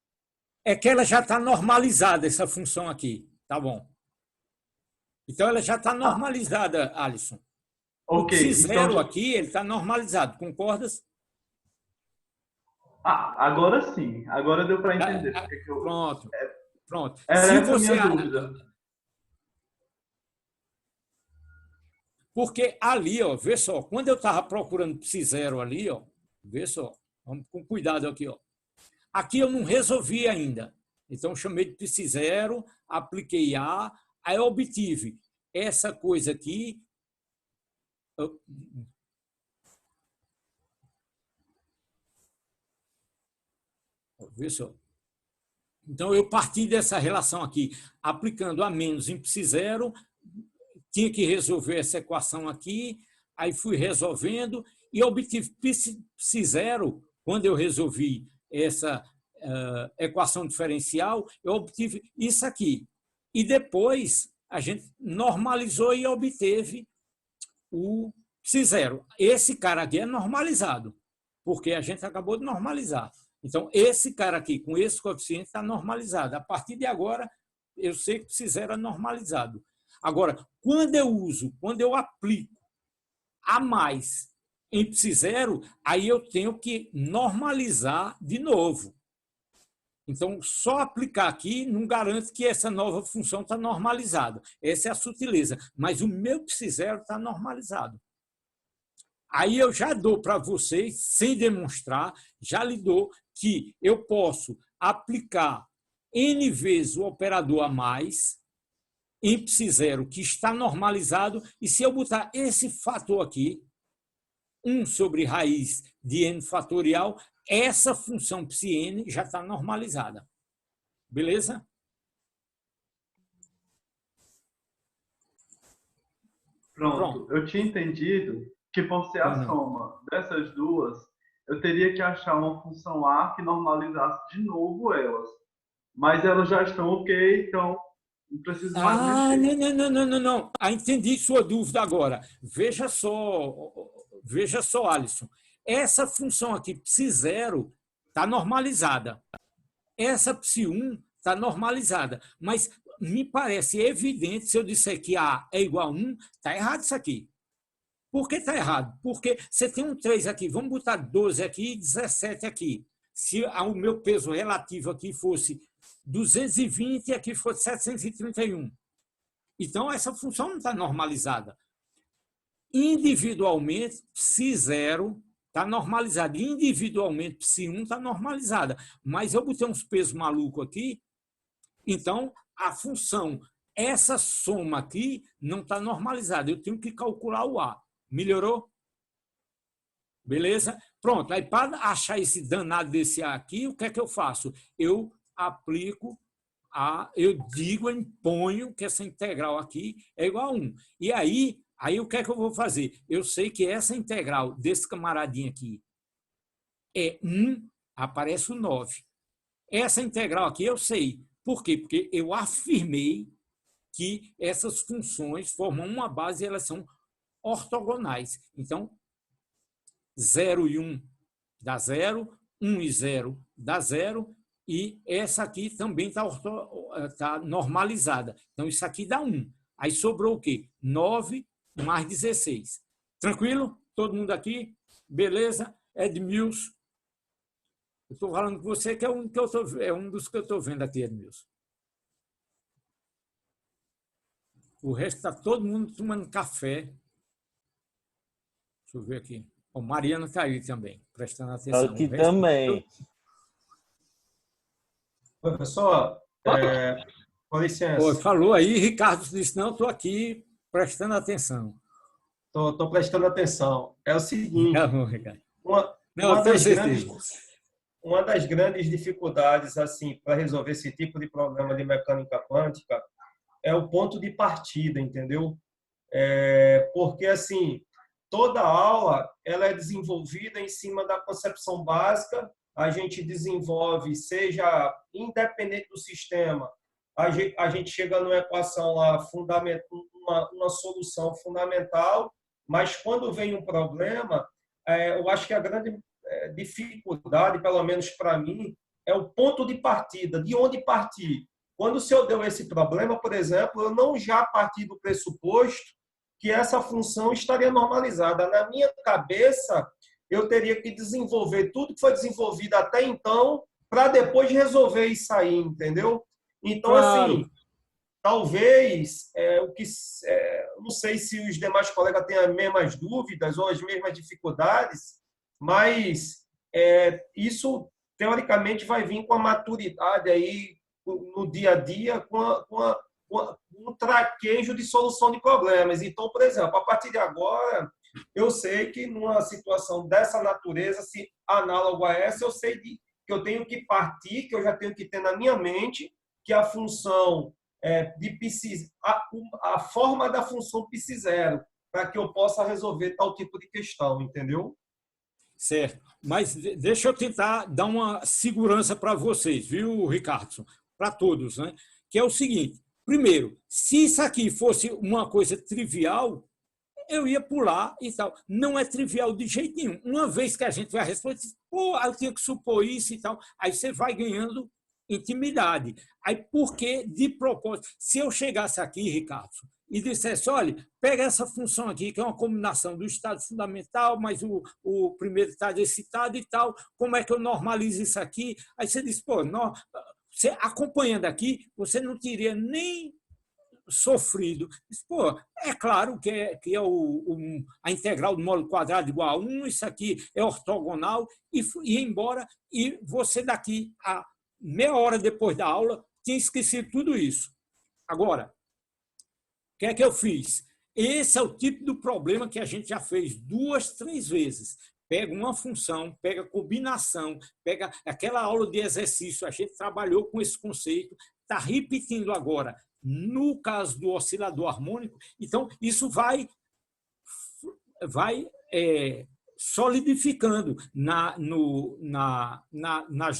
É que ela já está normalizada, essa função aqui. Tá bom. Então, ela já está normalizada, Alisson. Ok. O π0 então... aqui, ele está normalizado. Concordas? Agora sim. Agora deu para entender. Pronto. Pronto. Se você... minha dúvida. Porque ali, ó, vê só, quando eu estava procurando π0 ali, ó, vê só, vamos com cuidado aqui, ó. Aqui eu não resolvi ainda. Então, eu chamei de π0, apliquei A, aí eu obtive essa coisa aqui. Vê só. Então, eu parti dessa relação aqui, aplicando A menos em π0, tinha que resolver essa equação aqui, aí fui resolvendo e obtive π0. Quando eu resolvi essa equação diferencial, eu obtive isso aqui. E depois a gente normalizou e obteve o π0. Esse cara aqui é normalizado, porque a gente acabou de normalizar. Então, esse cara aqui, com esse coeficiente, está normalizado. A partir de agora, eu sei que π0 é normalizado. Agora, quando eu aplico A mais em π0, aí eu tenho que normalizar de novo. Então, só aplicar aqui não garante que essa nova função está normalizada. Essa é a sutileza. Mas o meu π0 está normalizado. Aí eu já dou para vocês, sem demonstrar, já lhe dou que eu posso aplicar N vezes o operador a mais em π0, que está normalizado, e se eu botar esse fator aqui, 1 sobre raiz de n fatorial, essa função πn já está normalizada. Beleza? Pronto. Eu tinha entendido que por ser a soma dessas duas, eu teria que achar uma função A que normalizasse de novo elas. Mas elas já estão ok, então não preciso mais mexer. Não. Entendi sua dúvida agora. Veja só, Alisson. Essa função aqui, π0, está normalizada. Essa π1 está normalizada. Mas me parece evidente, se eu disser que A é igual a 1, está errado isso aqui. Por que está errado? Porque você tem um 3 aqui, vamos botar 12 aqui e 17 aqui. Se o meu peso relativo aqui fosse 220 e aqui fosse 731. Então, essa função não está normalizada. Individualmente, π0 está normalizada. Individualmente, π1 está normalizada. Mas eu botei uns pesos malucos aqui, então a função, essa soma aqui, não está normalizada. Eu tenho que calcular o A. Melhorou? Beleza? Pronto. Aí, para achar esse danado desse A aqui, o que é que eu faço? Eu aplico eu imponho que essa integral aqui é igual a 1. E aí o que é que eu vou fazer? Eu sei que essa integral desse camaradinho aqui é 1, aparece o 9. Essa integral aqui eu sei. Por quê? Porque eu afirmei que essas funções formam uma base e elas são ortogonais. Então, 0 e 1 dá 0, 1 e 0 dá 0, e essa aqui também está normalizada. Então, isso aqui dá 1. Aí sobrou o quê? 9 mais 16. Tranquilo? Todo mundo aqui? Beleza? Edmilson. Eu estou falando com você, que é um dos que eu estou vendo aqui, Edmilson. O resto está todo mundo tomando café. Deixa eu ver aqui. O Mariano está aí também, prestando atenção. Aqui também. Professor, com licença. Falou aí, Ricardo disse, não, estou aqui prestando atenção. Estou prestando atenção. É o seguinte, Ricardo. Uma das grandes dificuldades assim, para resolver esse tipo de problema de mecânica quântica é o ponto de partida, entendeu? Porque assim, toda aula ela é desenvolvida em cima da concepção básica. A gente desenvolve, seja independente do sistema, a gente chega numa equação lá, uma solução fundamental, mas quando vem um problema, eu acho que a grande dificuldade, pelo menos para mim, é o ponto de partida, de onde partir. Quando o senhor deu esse problema, por exemplo, eu não já parti do pressuposto que essa função estaria normalizada. Na minha cabeça, eu teria que desenvolver tudo que foi desenvolvido até então para depois resolver isso aí, entendeu? Então, claro. Assim, talvez, não sei se os demais colegas têm as mesmas dúvidas ou as mesmas dificuldades, mas isso, teoricamente, vai vir com a maturidade aí no dia a dia, com um traquejo de solução de problemas. Então, por exemplo, a partir de agora, eu sei que numa situação dessa natureza, se análogo a essa, eu sei que eu tenho que partir, que eu já tenho que ter na minha mente que a função a forma da função π0, para que eu possa resolver tal tipo de questão, entendeu? Certo. Mas deixa eu tentar dar uma segurança para vocês, viu, Ricardo? Para todos, né? Que é o seguinte: primeiro, se isso aqui fosse uma coisa trivial, eu ia pular e tal. Não é trivial de jeito nenhum. Uma vez que a gente vai responder, eu tinha que supor isso e tal, aí você vai ganhando intimidade. Aí, por que, de propósito, se eu chegasse aqui, Ricardo, e dissesse, olha, pega essa função aqui, que é uma combinação do estado fundamental, mais o primeiro estado excitado e tal, como é que eu normalizo isso aqui? Aí você diz, você acompanhando aqui, você não teria nem sofrido. Pô, é claro que é a integral do módulo quadrado igual a 1, isso aqui é ortogonal, e embora, e você daqui a meia hora depois da aula tinha esquecido tudo isso. Agora, o que é que eu fiz? Esse é o tipo do problema que a gente já fez 2, 3 vezes. Pega uma função, pega combinação, pega aquela aula de exercício, a gente trabalhou com esse conceito, está repetindo agora, no caso do oscilador harmônico, então isso vai solidificando nas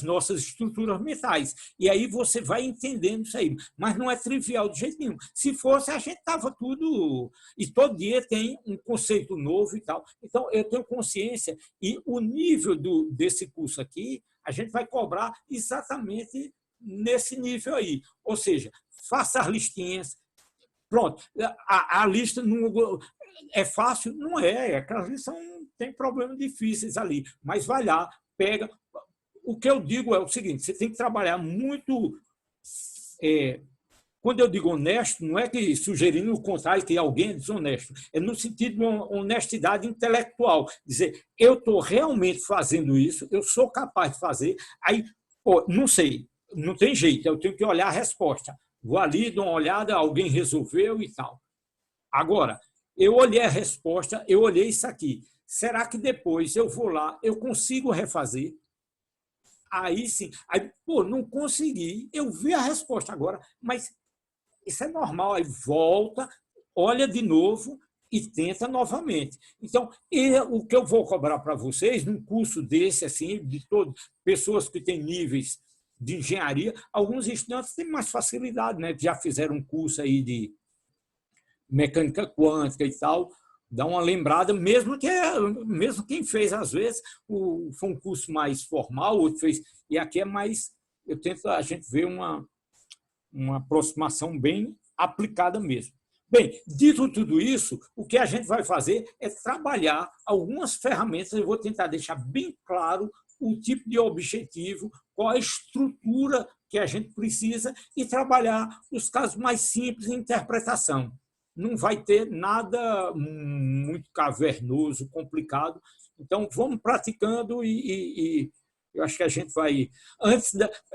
nossas estruturas mentais. E aí você vai entendendo isso aí. Mas não é trivial de jeito nenhum. Se fosse, a gente estava tudo... E todo dia tem um conceito novo e tal. Então, eu tenho consciência. E o nível desse curso aqui, a gente vai cobrar exatamente nesse nível aí. Ou seja, faça as listinhas. Pronto. A lista não é fácil? Não é. Aquelas listas tem problemas difíceis ali, mas vai lá, pega. O que eu digo é o seguinte, você tem que trabalhar muito... Quando eu digo honesto, não é que sugerindo o contrário, que alguém é desonesto, é no sentido de uma honestidade intelectual, dizer, eu estou realmente fazendo isso, eu sou capaz de fazer, aí, não sei, não tem jeito, eu tenho que olhar a resposta. Vou ali, dou uma olhada, alguém resolveu e tal. Agora, eu olhei a resposta, eu olhei isso aqui. Será que depois eu vou lá, eu consigo refazer? Aí sim, aí, não consegui, eu vi a resposta agora, mas isso é normal, aí volta, olha de novo e tenta novamente. Então, o que eu vou cobrar para vocês, num curso desse, assim, de todas pessoas que têm níveis de engenharia, alguns estudantes têm mais facilidade, né? Já fizeram um curso aí de mecânica quântica e tal, dá uma lembrada, mesmo quem fez, às vezes, foi um curso mais formal, outro fez, e aqui é mais, a gente vê uma aproximação bem aplicada mesmo. Bem, dito tudo isso, o que a gente vai fazer é trabalhar algumas ferramentas, eu vou tentar deixar bem claro o tipo de objetivo, qual a estrutura que a gente precisa e trabalhar os casos mais simples de interpretação. Não vai ter nada muito cavernoso, complicado. Então, vamos praticando e eu acho que a gente vai...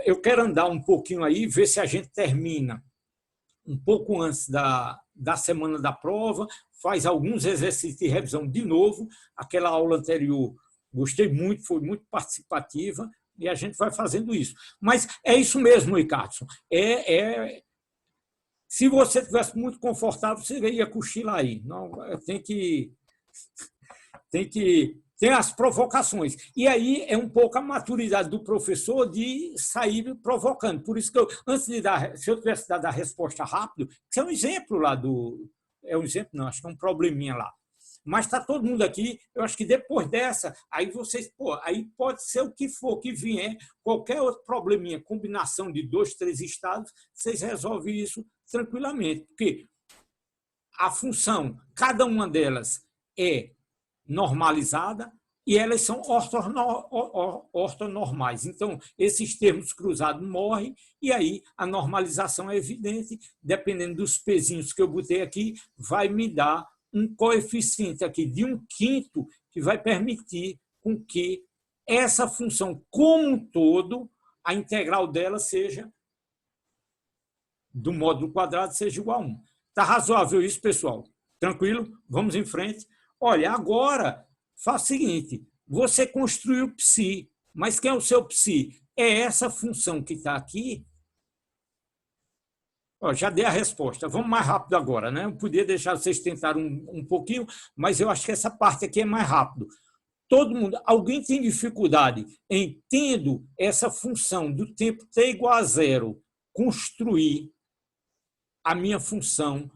Eu quero andar um pouquinho aí, ver se a gente termina um pouco antes da semana da prova, faz alguns exercícios de revisão de novo. Aquela aula anterior, gostei muito, foi muito participativa, e a gente vai fazendo isso. Mas é isso mesmo, Ricardo. Se você estivesse muito confortável, você ia cochilar aí. Não, tem as provocações. E aí é um pouco a maturidade do professor de sair provocando. Por isso que se eu tivesse dado a resposta rápido, que é um exemplo lá um exemplo, não, acho que é um probleminha lá. Mas está todo mundo aqui, eu acho que depois dessa, aí vocês, aí pode ser o que for que vier, qualquer outro probleminha, combinação de 2, 3 estados, vocês resolvem isso tranquilamente, porque a função, cada uma delas é normalizada e elas são ortonormais. Então, esses termos cruzados morrem e aí a normalização é evidente, dependendo dos pezinhos que eu botei aqui, vai me dar um coeficiente aqui de 1/5 que vai permitir com que essa função como um todo, a integral dela seja do módulo quadrado seja igual a 1. Está razoável isso, pessoal? Tranquilo? Vamos em frente. Olha, agora, faz o seguinte, você construiu o psi, mas quem é o seu psi? É essa função que está aqui. Já dei a resposta. Vamos mais rápido agora, né? Eu podia deixar vocês tentarem um pouquinho, mas eu acho que essa parte aqui é mais rápido. Todo mundo, alguém tem dificuldade em, tendo essa função do tempo t igual a 0, construir a minha função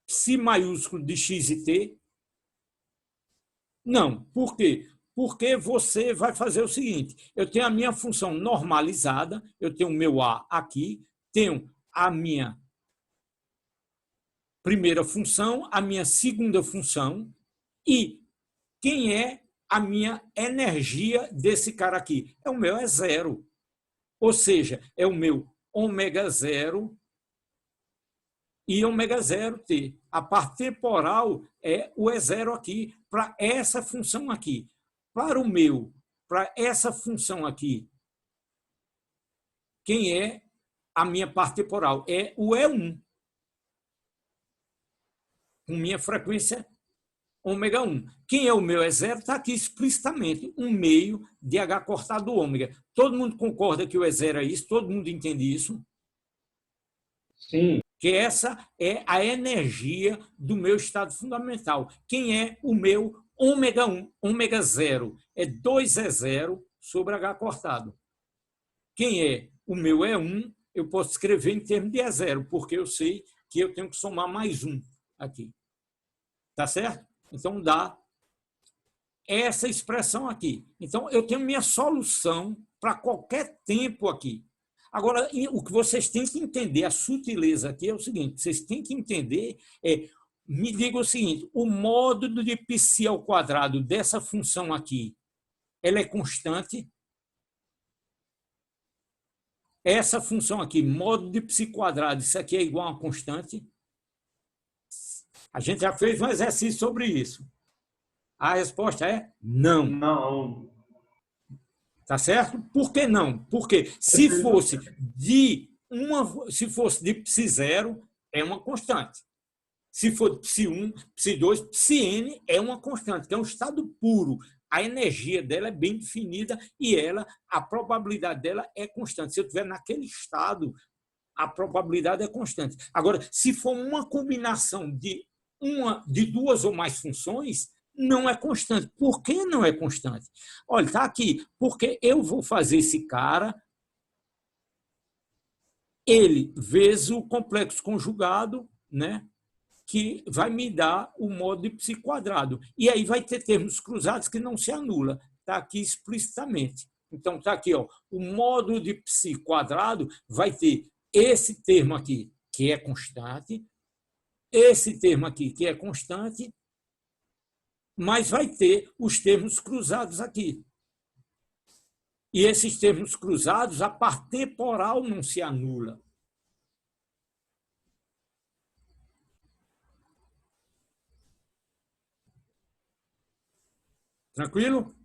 psi maiúsculo de x e t? Não. Por quê? Porque você vai fazer o seguinte, eu tenho a minha função normalizada, eu tenho o meu a aqui, tenho a minha primeira função, a minha segunda função e quem é a minha energia desse cara aqui? O meu é 0. Ou seja, é o meu ômega 0 e ômega zero t. A parte temporal é o E0 aqui, para essa função aqui. Para essa função aqui, quem é a minha parte temporal? É o E1, com minha frequência ômega 1. Quem é o meu E0? Está aqui explicitamente, 1/2 de H cortado ômega. Todo mundo concorda que o E0 é isso? Todo mundo entende isso? Sim. Que essa é a energia do meu estado fundamental. Quem é o meu ômega 1? Ômega 0 é 2E0 sobre H cortado. Quem é o meu E1, eu posso escrever em termos de E0, porque eu sei que eu tenho que somar mais 1 aqui. Tá certo? Então, dá essa expressão aqui. Então, eu tenho minha solução para qualquer tempo aqui. Agora, o que vocês têm que entender, a sutileza aqui é o seguinte, vocês têm que entender, me diga o seguinte, o módulo de π ao quadrado dessa função aqui, ela é constante? Essa função aqui, módulo de π quadrado, isso aqui é igual a uma constante? A gente já fez um exercício sobre isso. A resposta é não. Não. Tá certo? Por que não? Porque se fosse de π0, é uma constante. Se for de π1, π2, πn é uma constante, que é um estado puro. A energia dela é bem definida e a probabilidade dela é constante. Se eu estiver naquele estado, a probabilidade é constante. Agora, se for uma combinação de duas ou mais funções, não é constante. Por que não é constante? Olha, está aqui. Porque eu vou fazer esse cara, ele vezes o complexo conjugado, né, que vai me dar o módulo de π quadrado. E aí vai ter termos cruzados que não se anula. Está aqui explicitamente. Então, está aqui, ó, o módulo de π quadrado vai ter esse termo aqui, que é constante, esse termo aqui, que é constante, mas vai ter os termos cruzados aqui. E esses termos cruzados, a parte temporal não se anula. Tranquilo?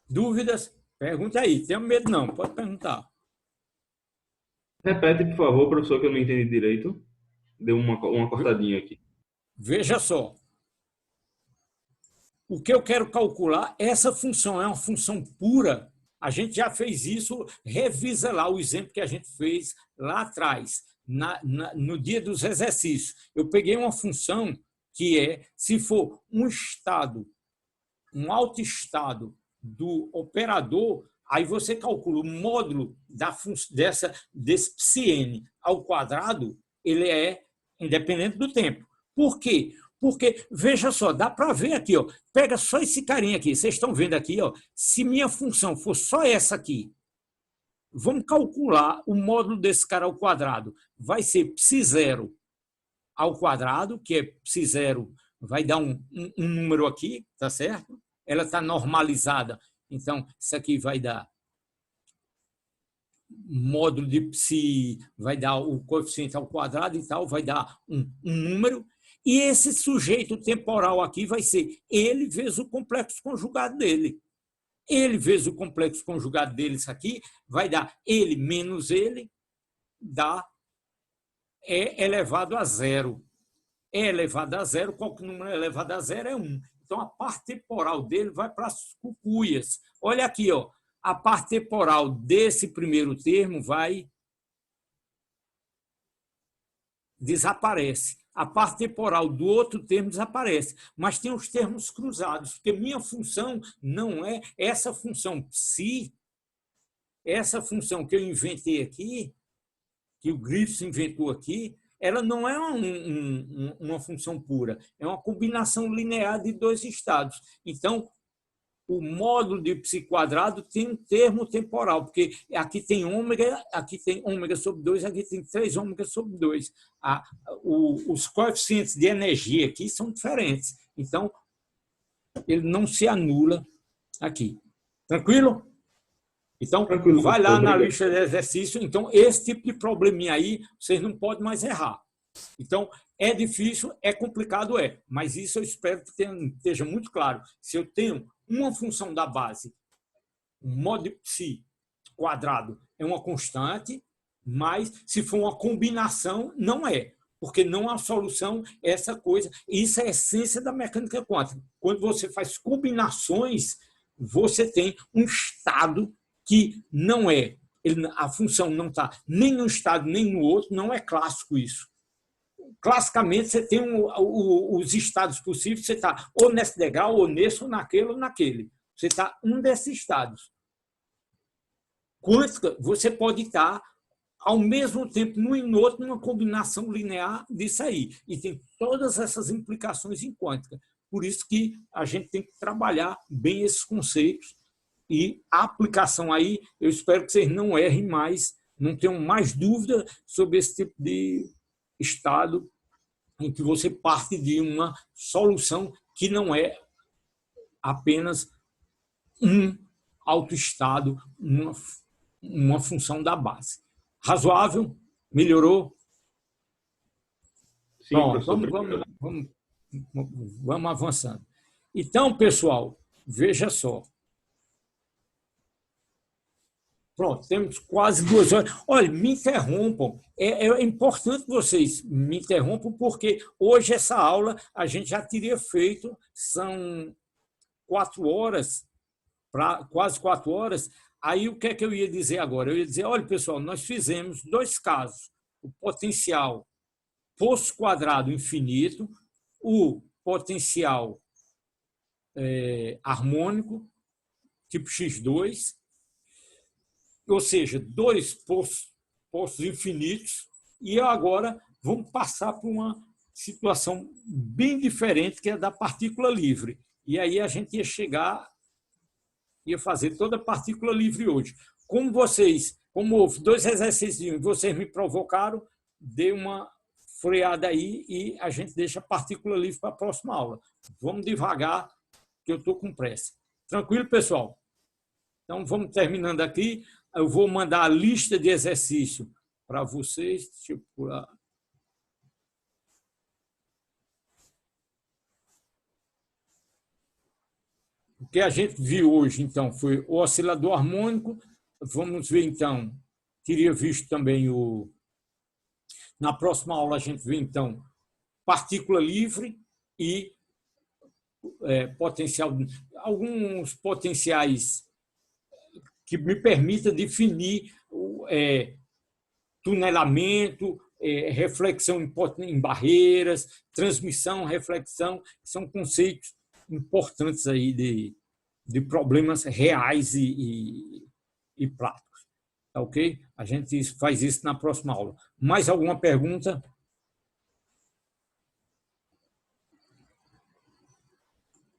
Dúvidas? Pergunta aí. Tenha medo não, pode perguntar. Repete, por favor, professor, que eu não entendi direito. Deu uma cortadinha aqui. Veja só. O que eu quero calcular, essa função é uma função pura. A gente já fez isso, revisa lá o exemplo que a gente fez lá atrás, no dia dos exercícios. Eu peguei uma função que se for um estado, um autoestado do operador, aí você calcula o módulo desse πn ao quadrado, ele é independente do tempo. Por quê? Porque, veja só, dá para ver aqui, ó, pega só esse carinha aqui, vocês estão vendo aqui, ó, se minha função for só essa aqui, vamos calcular o módulo desse cara ao quadrado, vai ser π0 ao quadrado, que é π0, vai dar um número aqui, tá certo? Ela está normalizada, então isso aqui vai dar módulo de π, vai dar o coeficiente ao quadrado e tal, vai dar um número. E esse sujeito temporal aqui vai ser ele vezes o complexo conjugado dele. Ele vezes o complexo conjugado dele, isso aqui, vai dar ele menos ele, dá E elevado a 0. E elevado a 0, qual que o número elevado a 0 é 1. Então, a parte temporal dele vai para as cucuias. Olha aqui, ó, a parte temporal desse primeiro termo desaparece. A parte temporal do outro termo desaparece, mas tem os termos cruzados, porque minha função não é essa função psi, essa função que eu inventei aqui, que o Griffiths inventou aqui, ela não é uma função pura, é uma combinação linear de dois estados. Então, o módulo de π quadrado tem um termo temporal, porque aqui tem ômega sobre 2, aqui tem 3 ômega sobre 2. Os coeficientes de energia aqui são diferentes. Então, ele não se anula aqui. Tranquilo? Então, Tranquilo, vai lá na obrigado. lista de exercício. Então, esse tipo de probleminha aí, vocês não podem mais errar. Então, é difícil, é complicado, mas isso eu espero que esteja muito claro. Se eu tenho uma função da base, um modo de psi quadrado é uma constante, mas se for uma combinação, não é. Porque não há solução essa coisa. Isso é a essência da mecânica quântica. Quando você faz combinações, você tem um estado que não é. A função não está nem num estado nem no outro, não é clássico isso. Classicamente, você tem os estados possíveis, você está ou nesse degrau, ou nesse, ou naquele, ou naquele. Você está um desses estados. Quântica, você pode estar ao mesmo tempo, num e no outro, numa combinação linear disso aí. E tem todas essas implicações em quântica. Por isso que a gente tem que trabalhar bem esses conceitos. E a aplicação aí, eu espero que vocês não errem mais, não tenham mais dúvida sobre esse tipo de estado em que você parte de uma solução que não é apenas um autoestado, uma função da base. Razoável? Melhorou? Sim, Pronto, professor. vamos avançando. Então, pessoal, veja só. Pronto, temos quase 2 horas. Olha, me interrompam. É importante que vocês me interrompam, porque hoje essa aula a gente já teria feito, são 4 horas, quase 4 horas. Aí o que é que eu ia dizer agora? Eu ia dizer, olha, pessoal, nós fizemos 2 casos. O potencial poço quadrado infinito, o potencial harmônico, tipo X2, ou seja, 2 poços infinitos, e agora vamos passar por uma situação bem diferente, que é da partícula livre. E aí a gente ia fazer toda a partícula livre hoje. Como houve 2 exercícios e vocês me provocaram, dei uma freada aí e a gente deixa a partícula livre para a próxima aula. Vamos devagar, que eu estou com pressa. Tranquilo, pessoal? Então, vamos terminando aqui. Eu vou mandar a lista de exercício para vocês. Deixa eu pular. O que a gente viu hoje, então, foi o oscilador harmônico. Vamos ver, então, teria visto também na próxima aula a gente vê, então, partícula livre e potencial, alguns potenciais que me permita definir tunelamento, reflexão em barreiras, transmissão, reflexão, que são conceitos importantes aí de problemas reais e práticos. Tá ok? A gente faz isso na próxima aula. Mais alguma pergunta?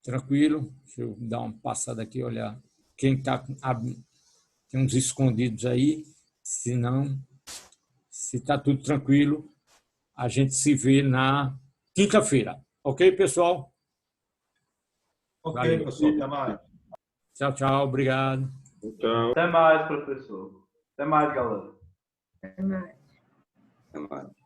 Tranquilo? Deixa eu dar uma passada aqui, olhar quem está. Tem uns escondidos aí. Se não, se está tudo tranquilo, a gente se vê na quinta-feira. Ok, pessoal? Ok, Valeu. professor. Até mais. Tchau, tchau. Obrigado. Tchau. Até mais, professor. Até mais, galera. Até mais. Até mais.